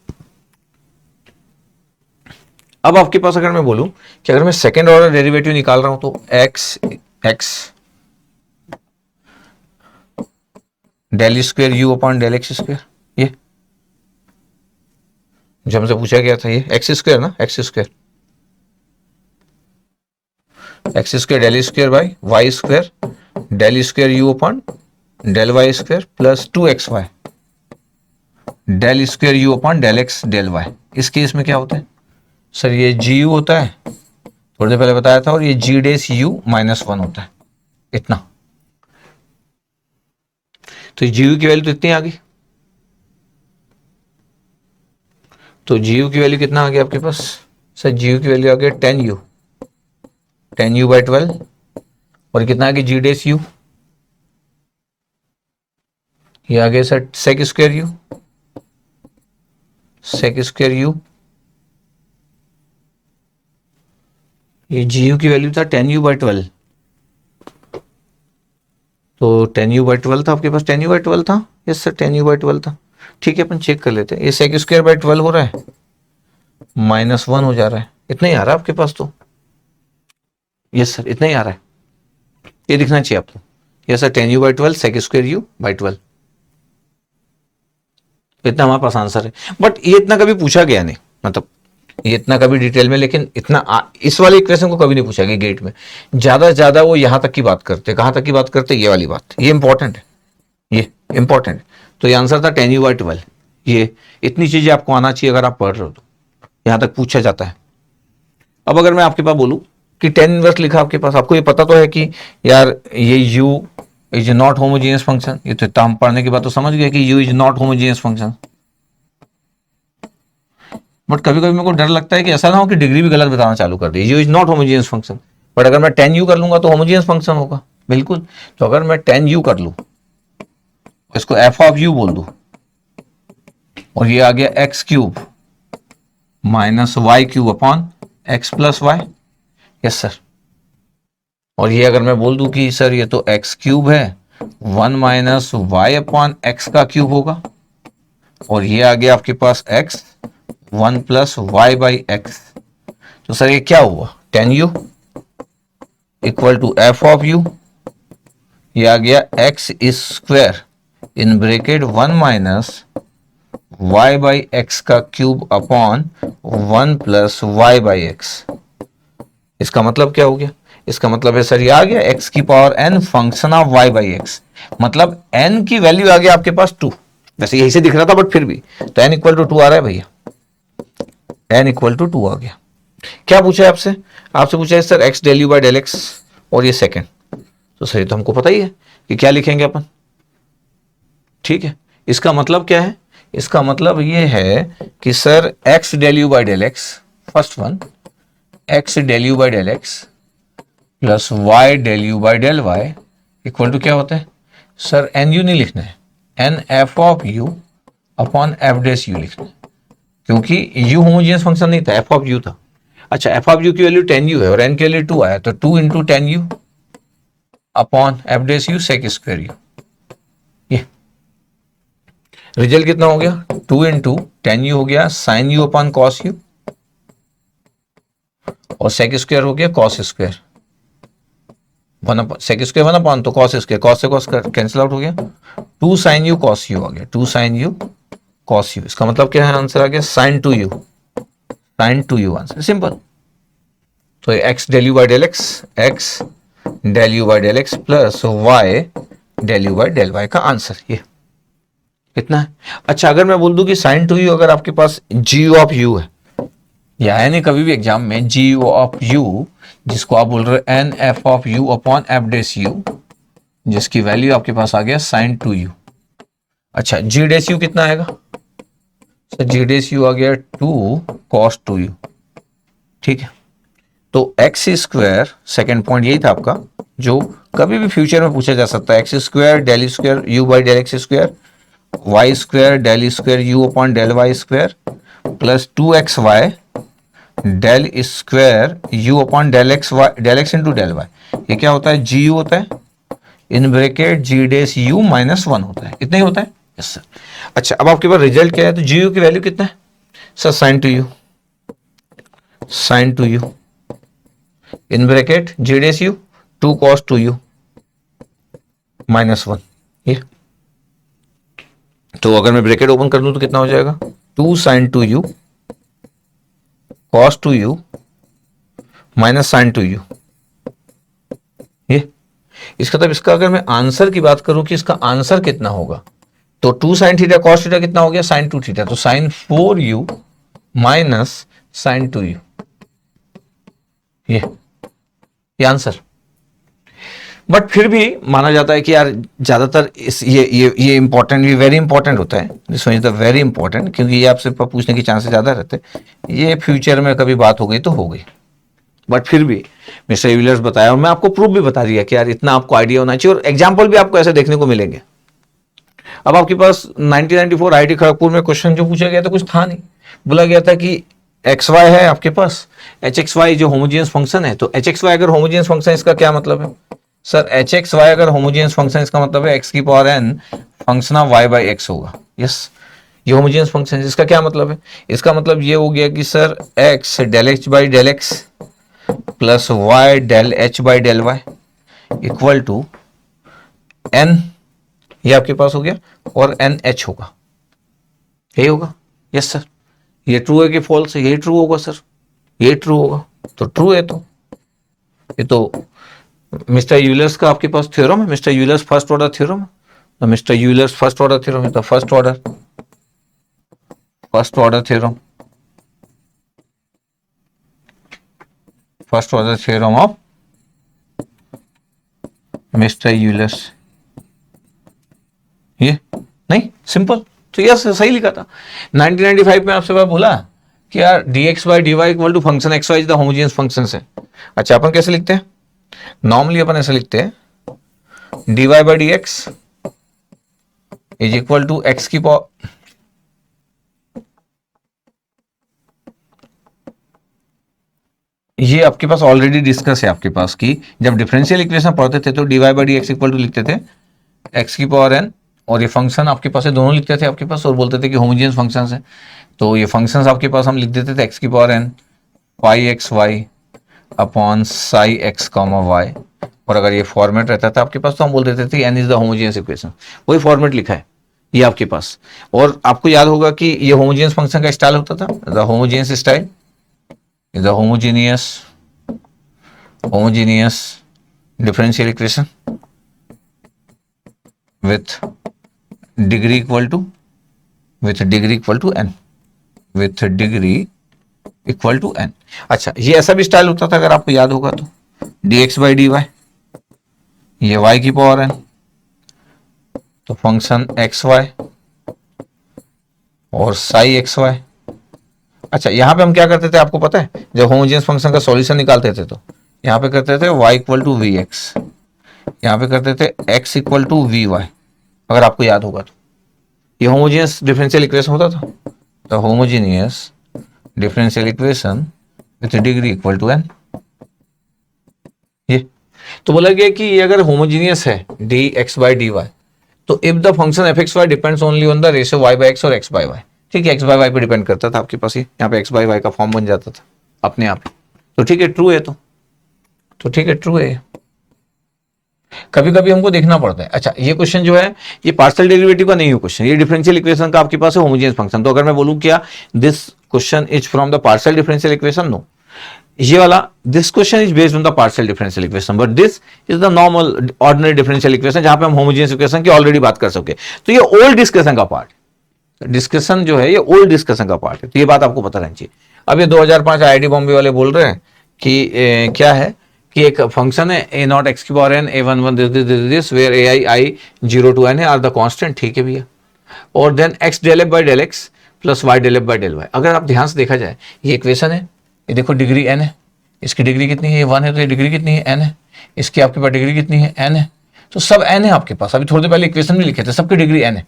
अब आपके पास अगर मैं बोलूं कि अगर मैं सेकेंड ऑर्डर डेरिवेटिव निकाल रहा हूं तो x del square u upon del x square, ये जो हमसे पूछा गया था, ये एक्स स्क्वायर ना, x square del square by y square del square u upon del Y square plus 2xy del square u upon del x del y. इस case में क्या होता है सर? ये जी यू होता है, थोड़ी देर पहले बताया था, और ये जी डेस यू -1 होता है, इतना। तो जी यू की वैल्यू तो इतनी आ गई। तो जी यू की वैल्यू कितना आ गया आपके पास सर? जी यू की वैल्यू आ गया 10u/12, और कितना आ गया जी डेस यू? ये आ गया सर सेक स्क्वायर यू। ये जी यू की वैल्यू था 10u/12, तो 10u/12 था आपके पास, 10u/12 था। यस सर 10u/12 था। ठीक है, अपन चेक कर लेते हैं। ये सेक स्क्वायर बाई 12 हो रहा है, -1 हो जा रहा है, इतना ही आ रहा है आपके पास तो। यस सर इतना ही आ रहा है, ये दिखना चाहिए आपको। Yes sir 10u/12 sec square u by 12, इतना हमारे पास आंसर है। बट ये इतना कभी पूछा गया नहीं, मतलब ये इतना कभी डिटेल में, लेकिन इतना इस वाले इक्वेशन को कभी नहीं पूछा गया गेट में। ज्यादा से ज्यादा वो यहां तक की बात करते, कहां तक की बात करते? ये वाली बात, ये इंपॉर्टेंट है, ये इंपॉर्टेंट। तो ये आंसर था 10u/12। ये इतनी चीजें आपको आना चाहिए अगर आप पढ़ रहे हो तो, यहां तक पूछा जाता है। अब अगर मैं आपके पास बोलूं कि 10 इनवर्स लिखा आपके पास, आपको ये पता तो है कि यार ये u is not homogeneous function. ये तो इतना हम पढ़ने के बाद तो समझ गए कि u is not homogeneous function. But कभी कभी मेरे को डर लगता है कि ऐसा ना हो कि डिग्री भी गलत बताना चालू कर दी, u is not homogeneous function. But अगर मैं 10u कर लूंगा तो होमोजेनियस फंक्शन होगा, बिल्कुल। तो अगर मैं 10u कर लूं, इसको f ऑफ u बोल दूं, और ये आ गया x³ -y³ upon x plus y. Yes sir, और ये अगर मैं बोल दूं कि सर ये तो x³ है, 1 - y अपॉन x का क्यूब होगा, और ये आ गया आपके पास x 1 + y/x। तो सर ये क्या हुआ? 10u equal to f of u, ये आ गया x² इन ब्रेकेट 1 - y/x का क्यूब अपॉन 1 + y/x। इसका मतलब क्या हो गया? इसका मतलब है सर ये आ गया x की power n function of y/x, मतलब n की वैल्यू आ गया आपके पास 2। वैसे यही से दिख रहा था बट फिर भी, तो n इक्वल टू 2 आ रहा है भैया, n इक्वल टू 2 आ गया। क्या पूछा है आपसे? आपसे पूछा है sir x del you by del x, और ये सेकेंड। तो सर ये तो हमको पता ही है कि क्या लिखेंगे अपन। ठीक है, इसका मतलब क्या है? इसका मतलब ये है कि sir x del you by del x, first one x del you by del x plus y del you by del Y equal to क्या होता है सर? एन यू नहीं लिखना है, n f of u upon f dash u लिखना है, क्योंकि u homogeneous function नहीं था, एफ ऑफ यू था। अच्छा, एफ ऑफ यू की वैल्यू 10u है और n की वैल्यू 2 आया, तो 2 into 10u upon f dash u sec square u. ये रिजल्ट कितना हो गया, 2 इंटू 10u हो गया sine u upon cos u, और सेक स्क्वायर हो गया cos square, sec square 1 upon, तो कॉस स्क्वायर, कॉस से कॉस कैंसिल आउट हो गया, 2 साइन यू कॉस यू आ गया, 2 साइन यू कॉस यू। इसका मतलब क्या है, आंसर आ गया sine 2u, sine 2u answer, simple. तो x del you by del x, x del you by del x plus Y del you by del y का आंसर ये कितना है। अच्छा, अगर मैं बोल दूं कि साइन 2u अगर आपके पास जी ऑफ यू है, या यानी कभी भी एग्जाम में जी ऑफ यू, जिसको आप बोल रहे हो n f of u upon f dash u, जिसकी वैल्यू आपके पास आ गया साइन 2u। अच्छा, जी डेस यू कितना आएगा, जी डेस यू आ गया 2 कॉस 2u, ठीक है। तो एक्स स्क्वायर, सेकेंड पॉइंट यही था आपका, जो कभी भी फ्यूचर में पूछा जा सकता है, x square del square u by del x square, y square del square u upon del Y square plus 2xy del square u upon del x y, del x into del y. ये क्या होता है, g u होता है, in bracket g dash u minus 1 होता है, इतना ही होता है। Yes sir. अच्छा, अब आपके पास रिजल्ट क्या है, तो जी यू की वैल्यू कितना है sir, sine 2u, sine 2u in bracket g dash u 2 cos 2u minus 1। ये तो अगर मैं ब्रैकेट ओपन कर दूं तो कितना हो जाएगा, 2 sign 2u cos 2u minus sine 2u। ये इसका मतलब, इसका अगर मैं आंसर की बात करूं कि इसका आंसर कितना होगा, तो 2 साइन थीटा कॉस थीटा कितना हो गया, साइन 2 थीटा, तो sine 4u minus sine 2u, ये आंसर। बट फिर भी माना जाता है कि यार ज्यादातर इस ये इंपॉर्टेंट, ये वेरी इंपॉर्टेंट होता है, this one is the very important, क्योंकि ये आपसे पूछने की चांसेस ज्यादा रहते हैं, ये फ्यूचर में कभी बात हो गई तो हो गई। बट फिर भी मिस्टर यूलर्स बताया, और मैं आपको प्रूफ भी बता दिया कि यार इतना आपको आइडिया होना चाहिए, और एग्जाम्पल भी आपको ऐसे देखने को मिलेंगे। अब आपके पास 1994 आईआईटी खड़गपुर में क्वेश्चन जो पूछा गया था कुछ था नहीं, बोला गया था कि एक्स वाई है आपके पास, एच एक्स वाई जो होमोजेनियस फंक्शन है, तो एच एक्स वाई अगर होमोजेनियस फंक्शन, इसका क्या मतलब है सर, एच एक्स वाई अगर होमोजेनियस फंक्शन, इसका मतलब है एक्स की power N function of Y by x होगा। यस, ये होमोजेनियस फंक्शन है। इसका क्या मतलब है, इसका मतलब ये हो गया कि sir x del h by del x plus Y del h by del Y equal to N, ये आपके पास हो गया, और एन एच होगा, यही होगा। यस सर, ये ट्रू है कि फॉल्स है, यही ट्रू होगा सर, ये ट्रू होगा, तो ट्रू है। तो ये तो मिस्टर यूलर्स का आपके पास थ्योरम है, mister Euler's first order theorem है, तो mister Euler's first order theorem है, तो first order theorem, first order theorem of mister Euler's, ये नहीं सिंपल। तो यस सही लिखा था। 1995 में आपसे बात बोला कि यार dx by dy equal to function x y is the homogeneous function है। अच्छा, अपन कैसे लिखते हैं, नॉर्मली अपन ऐसे लिखते हैं dy by d x is equal to x की पावर, ये आपके पास ऑलरेडी डिस्कस है आपके पास कि जब डिफरेंशियल इक्वेशन पढ़ते थे तो dy by d x equal to लिखते थे एक्स की पावर एन, और ये फंक्शन आपके पास है, दोनों लिखते थे आपके पास, और बोलते थे कि होमोजेनियस फंक्शंस है। तो ये फंक्शंस आपके पास हम लिख देते थे एक्स की power n pi x y upon psi x comma y, और अगर ये फॉर्मेट रहता था आपके पास तो हम बोल देते थे n is the homogeneous equation, वही फॉर्मेट लिखा है ये आपके पास। और आपको याद होगा कि ये होमोजेनियस फंक्शन का स्टाइल होता था, the homogeneous style is the homogeneous differential equation with degree equal to n, with degree equal to n। अच्छा, ये ऐसा भी स्टाइल होता था अगर आपको याद होगा तो dx बाई dy, ये y की पावर n, तो फंक्शन एक्स वाई और साई एक्स वाई। अच्छा, यहां पे हम क्या करते थे आपको पता है, जब होमोजेनियस फंक्शन का सॉल्यूशन निकालते थे तो यहां पे करते थे y equal to v x, यहां पे करते थे x equal to v y, अगर आपको याद होगा तो ये होमोजेनियस डिफरेंशियल इक्वेशन होता था। The homogeneous differential equation with degree equal to N. ये तो बोला गया कि ये अगर होमोजीनियस है D X by D Y, तो if the function F x Y depends only on the ratio Y by x और एक्स बाई वाई। ठीक है, एक्स बाई वाई पे डिपेंड करता था आपके पास, ये यहाँ पे एक्स बाई वाई का फॉर्म बन जाता था अपने आप। तो ठीक है, ट्रू है तो ठीक है, ट्रू है। कभी कभी हमको देखना पड़ता है। अच्छा, ये क्वेश्चन जो है ये पार्शियल डेरिवेटिव का नहीं है क्वेश्चन, ये डिफरेंशियल इक्वेशन का आपके पास है, होमोजेनियस फंक्शन। तो अगर मैं बोलूं क्या this question is from the partial differential equation, no, ये वाला this question is based on the partial differential equation, but this is the normal ordinary differential equation जहां पे हम होमोजेनियस इक्वेशन की ऑलरेडी बात कर सके। तो ये ओल्ड डिस्कशन का पार्ट, डिस्कशन जो है ये ओल्ड डिस्कशन का पार्ट है, तो ये बात आपको पता रहनी चाहिए। अब ये 2005 आईआईटी बॉम्बे वाले बोल रहे हैं कि क्या है कि एक फंक्शन है ए नॉट एक्स की power n a one one this where a i i zero to n है आर द कांस्टेंट। ठीक है भैया, और then x del f by del x plus Y del f by del y. अगर आप ध्यान से देखा जाए ये इक्वेशन है, ये देखो डिग्री एन है, इसकी डिग्री कितनी है, ये वन है, तो ये डिग्री कितनी है, एन है। इसकी आपके पास डिग्री कितनी है, एन है। तो सब एन है आपके पास। अभी थोड़ी देर पहले इक्वेशन में लिखे थे सबकी डिग्री एन है।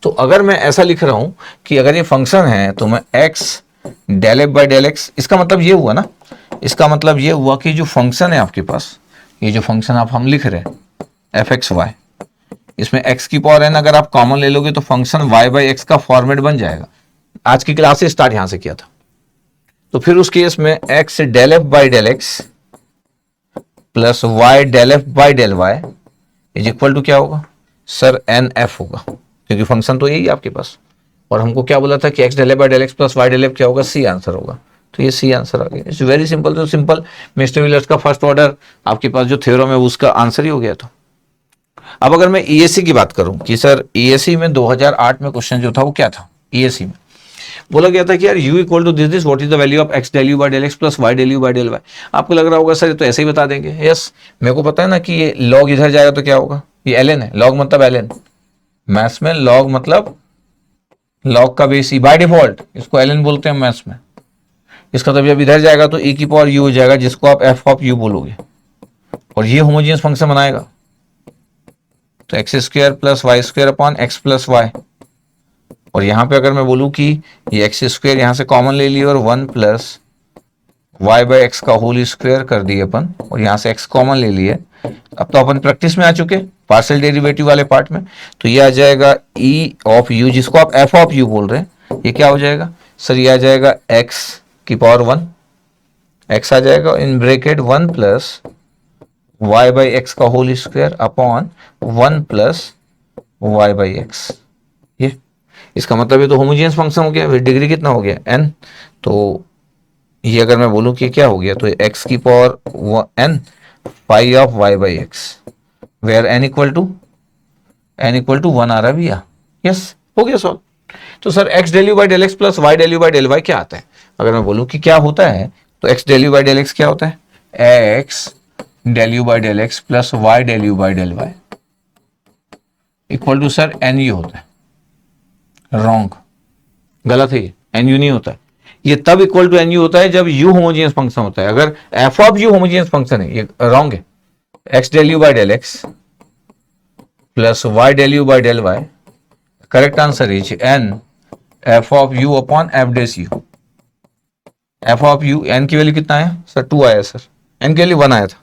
तो अगर मैं ऐसा लिख रहा हूं कि अगर ये फंक्शन है तो मैं x del f by del x, इसका मतलब ये हुआ ना, इसका मतलब ये हुआ कि जो फंक्शन है आपके पास, ये जो फंक्शन आप हम लिख रहे हैं एफ एक्स वाई, इसमें एक्स की पावर एन अगर आप कॉमन ले लोगे तो फंक्शन वाई बाई एक्स का फॉर्मेट बन जाएगा। आज की क्लास से स्टार्ट यहां से किया था। तो फिर उस केस में x del f by del x plus Y del f by del y is equal to क्या होगा सर, एन एफ होगा, क्योंकि फंक्शन तो यही है आपके पास। और हमको क्या बोला था कि x del f by del x plus Y del f क्या होगा, सी आंसर होगा। तो ये सी आंसर आ गया। It's very simple. तो सिंपल मिस्टर व्हीलर्स का फर्स्ट ऑर्डर आपके पास जो थ्योरम है उसका आंसर ही हो गया। तो अब अगर मैं ईएससी की बात करूं कि सर ईएससी में 2008 में क्वेश्चन जो था वो क्या था, ईएससी में बोला गया था कि यार u equal to this what is the value of x del u by del x plus y del u by del y। आपको लग रहा होगा सर ये तो ऐसे ही बता देंगे। यस, मेरे को पता है ना कि ये log इधर जाएगा तो क्या होगा, ये ln है, log मतलब ln, मैथ्स में log मतलब log का बेस ही बाय डिफॉल्ट, इसको ln बोलते हैं मैथ्स में। इसका तो जब इधर जाएगा तो e की पावर u हो जाएगा, जिसको आप f ऑफ u बोलोगे, और ये होमोजेनियस फंक्शन बनाएगा। तो x square plus Y square upon x plus y, और यहां पे अगर मैं बोलूं कि ये एक्स स्क्वायर यहां से कॉमन ले लिया और 1 प्लस वाई बाई एक्स का होल स्क्वायर कर दिए अपन, और यहां से एक्स कॉमन ले लिए। अब तो अपन प्रैक्टिस में आ चुके पार्शियल डेरिवेटिव वाले पार्ट में। तो ये आ जाएगा ई ऑफ यू, जिसको आप एफ ऑफ यू बोल रहे हैं, ये क्या हो जाएगा सर, ये आ जाएगा एक्स की पावर 1, एक्स आ जाएगा in bracket 1 plus Y by x का whole square upon 1 plus Y by x. ये इसका मतलब ये तो होमोजेनियस फंक्शन हो गया। डिग्री कितना हो गया, एन। तो ये अगर मैं बोलूं कि क्या हो गया, तो एक्स की power n pi of Y by x, where n equal to 1 आ रहा है भैया। यस, हो गया सॉल्व। तो sir x del you by del x plus Y del you by del y क्या आता है। अगर मैं बोलूं कि क्या होता है, तो x del you by del x क्या होता है, x del you by del x plus Y del you by del Y equal to sir n you होता है। रॉन्ग, गलत है, एन यू नहीं होता है। ये तब इक्वल टू एन यू होता है जब यू होमोजेनियस फंक्शन होता है। अगर f of u homogeneous function है, ये रॉन्ग है। X del you by del x plus Y del you by del y, correct answer is n f of u upon f dash u. F of u, n की value कितना है sir, 2 आया sir, N की value 1 आया था,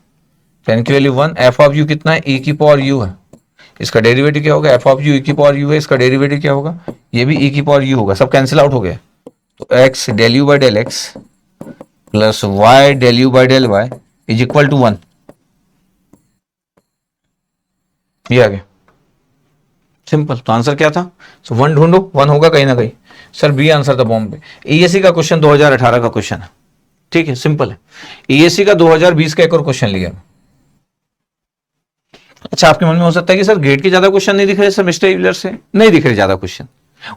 तो n की value 1, f of you कितना है, ई की पावर यू है, इसका डेरिवेटिव क्या होगा, एफ ऑफ यू ई की पावर यू है, इसका डेरिवेटिव क्या होगा, ये भी ई की पावर यू होगा, सब कैंसिल आउट हो गया। तो x del you by del x plus Y del you by del y is equal to 1। ये आ गया, सिंपल। तो आंसर क्या था, सो 1 ढूंढो, 1 होगा कहीं ना कहीं। सर बी आंसर था बॉम्बे। ईएससी का क्वेश्चन 2018 का क्वेश्चन है, ठीक है, सिंपल है। ईएससी का 2020 का एक और क्वेश्चन लिया। अच्छा, आपके मन में हो सकता है कि सर ग्रेड के ज्यादा क्वेश्चन नहीं दिख रहे सर मिस्टर यूलर से, नहीं दिख रहे ज्यादा क्वेश्चन,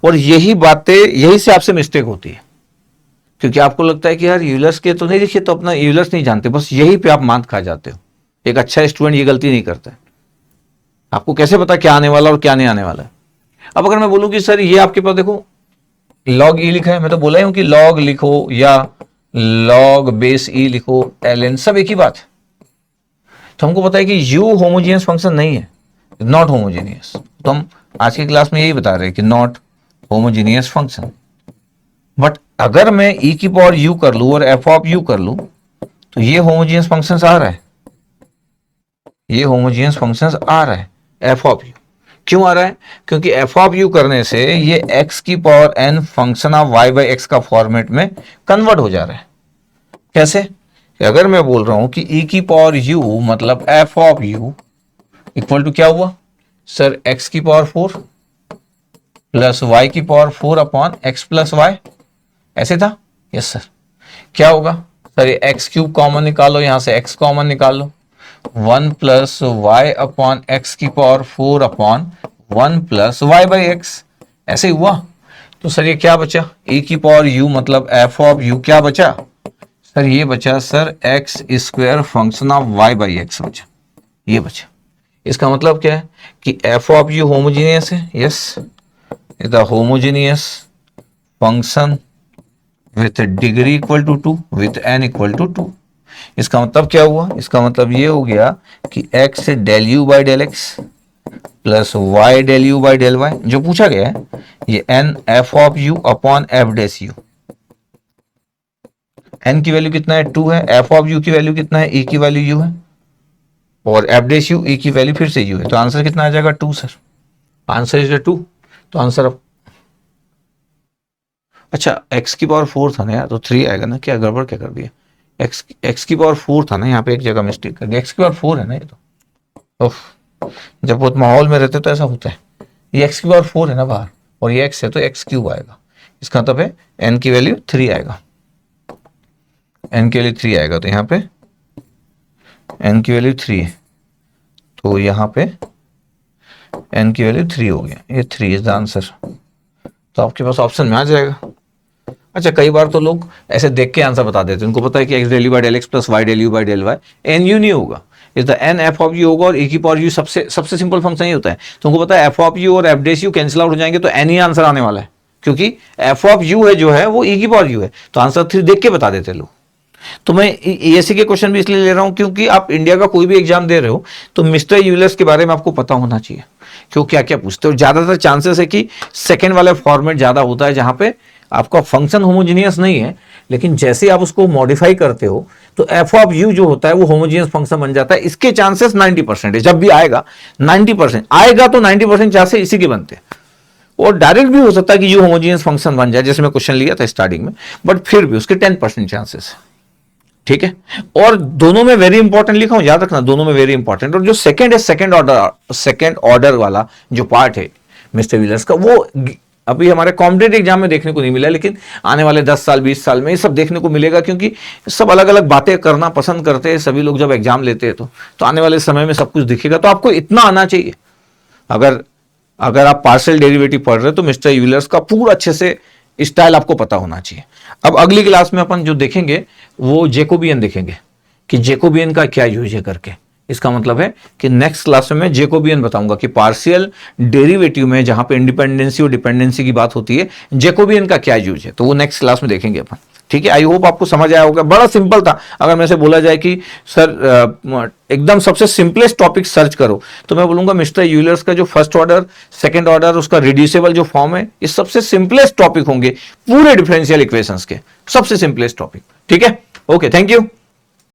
और यही बातें, यही से आपसे मिस्टेक होती है, क्योंकि आपको लगता है कि यार यूलर्स के तो नहीं दिखे तो अपना यूलर्स नहीं जानते, बस यही पे आप मात खा जाते हो। एक अच्छा स्टूडेंट ये गलती नहीं करता है। आपको कैसे पता क्या आने वाला और क्या नहीं आने वाला है। अब अगर मैं बोलूं कि सर ये आपके पास देखो लॉग ई लिखा है, मैं तो बोला ही हूं कि लॉग लिखो या लॉग बेस ई लिखो, ln सब एक ही बात है। तो हमको पता है कि u होमोजेनियस फंक्शन नहीं है, नॉट होमोजेनियस। तो हम आज की क्लास में यही बता रहे हैं कि नॉट होमोजेनियस फंक्शन। बट अगर मैं e की पावर u कर लूं और f ऑफ u कर लूं तो ये होमोजेनियस फंक्शंस आ रहा है, ये होमोजेनियस फंक्शंस आ रहा है f ऑफ u। क्यों आ रहा है? क्योंकि f ऑफ u करने से ये x की power n function of y by x का फॉर्मेट में कन्वर्ट हो जा रहा है। कैसे? कि अगर मैं बोल रहा हूं कि e की पावर u मतलब f of u equal to क्या हुआ सर, x की पावर 4 प्लस y की power 4 upon x plus y, ऐसे था? Yes sir. क्या होगा सर, ये एक्स क्यूब कॉमन निकालो, यहां से x कॉमन निकालो, 1 प्लस वाई अपॉन एक्स की power 4 upon 1 plus Y by x, ऐसे ही हुआ। तो सर ये क्या बचा, e की पावर u मतलब f ऑफ u क्या बचा सर, ये बचा sir x square function of y by x बचा, ये बचा। इसका मतलब क्या है कि f ऑफ u होमोजीनियस है, yes, the homogeneous function with degree equal to 2 with n equal to 2। इसका मतलब क्या हुआ, इसका मतलब ये हो गया कि x del you by del x plus y del you by del y, जो पूछा गया है ये n f of u upon f dash u। n की वैल्यू कितना है 2 है, f ऑफ u की वैल्यू कितना है, e की वैल्यू u है, और f डेस u e की वैल्यू फिर से u है, तो आंसर कितना आ जाएगा 2 सर, आंसर इज 2। तो आंसर अब अच्छा x की पावर 4 था ना यार, तो 3 आएगा ना, क्या गड़बड़ क्या कर दिया, x की पावर 4 था ना, यहाँ पे एक जगह मिस्टेक कर दिया, x की पावर 4 है ना ये तो। जब बहुत माहौल में रहते तो ऐसा होता है, ये x की पावर 4 है ना बाहर और ये x है तो x क्यूब आएगा, इसका मतलब है n की वैल्यू 3 आएगा, n की वैल्यू 3 आएगा, तो यहाँ पे n की वैल्यू 3 है, तो यहाँ पे n की वैल्यू 3 हो गया, ये 3 इज द आंसर। तो आपके पास ऑप्शन में आ जाएगा। अच्छा कई बार तो लोग ऐसे देख के आंसर बता देते हैं, उनको पता है कि x del you by del x plus y del you by del y, n u नहीं होगा, is the n f of u होगा, और e की पावर u सबसे सिंपल फंक्शन ही होता है। तो उनको पता है एफ ऑफ यू और f dash u cancel out हो जाएंगे, तो एन ही आंसर आने वाला है, क्योंकि एफ ऑफ यू है जो है वो e की पावर u है, तो आंसर 3 देख के बता देते लोग। तो मैं एएससी के क्वेश्चन भी इसलिए ले रहा हूं क्योंकि आप इंडिया का कोई भी एग्जाम दे रहे हो तो मिस्टर यूलर्स के बारे में आपको पता होना चाहिए, क्यों क्या क्या पूछते हो। ज्यादातर चांसेस है कि सेकंड वाला फॉर्मेट ज्यादा होता है, जहां पे आपका फंक्शन होमोजीनियस नहीं है, लेकिन जैसे आप उसको मॉडिफाई करते हो तो एफ ऑफ यू जो होता है वो होमोजीनियस फंक्शन बन जाता है। इसके चांसेस 90% है, जब भी आएगा 90% आएगा, तो 90% चांसेस इसी के बनते हैं। और डायरेक्ट भी हो सकता है कि यू होमोजीनियस फंक्शन बन जाए, जैसे मैं क्वेश्चन लिया था स्टार्टिंग में, बट फिर भी उसके 10% चांसेस है, ठीक है। और दोनों में वेरी इंपॉर्टेंट लिखा हूं, याद रखना, दोनों में वेरी इंपॉर्टेंट। और जो सेकंड है, सेकंड ऑर्डर वाला जो पार्ट है मिस्टर व्हीलर्स का, वो अभी हमारे कॉम्पिटेटिव एग्जाम में देखने को नहीं मिला, लेकिन आने वाले 10 साल 20 साल में ये सब देखने को मिलेगा, क्योंकि सब अलग अलग बातें करना पसंद करते हैं सभी लोग जब एग्जाम लेते हैं। तो आने वाले समय में सब कुछ दिखेगा, तो आपको इतना आना चाहिए। अगर आप पार्शियल डेरिवेटिव पढ़ रहे हो तो मिस्टर यूलर्स का पूरा अच्छे से स्टाइल आपको पता होना चाहिए। अब अगली क्लास में अपन जो देखेंगे वो जेकोबियन देखेंगे, कि जेकोबियन का क्या यूज है करके। इसका मतलब है कि नेक्स्ट क्लास में मैं जेकोबियन बताऊंगा कि पार्शियल डेरिवेटिव में जहां पे इंडिपेंडेंसी और डिपेंडेंसी की बात होती है, जेकोबियन का क्या यूज है, तो वो नेक्स्ट क्लास में देखेंगे अपन, ठीक है। आई होप आपको समझ आया होगा, बड़ा सिंपल था। अगर मैं से बोला जाए कि सर एकदम सबसे सिंपलेस्ट टॉपिक सर्च करो, तो मैं बोलूंगा मिस्टर यूलर्स का जो फर्स्ट ऑर्डर सेकंड ऑर्डर उसका रिड्यूसिबल जो फॉर्म है, ये सबसे सिंपलेस्ट टॉपिक होंगे पूरे डिफरेंशियल इक्वेशंस के, सबसे सिंपलेस्ट टॉपिक, ठीक है। Okay, thank you.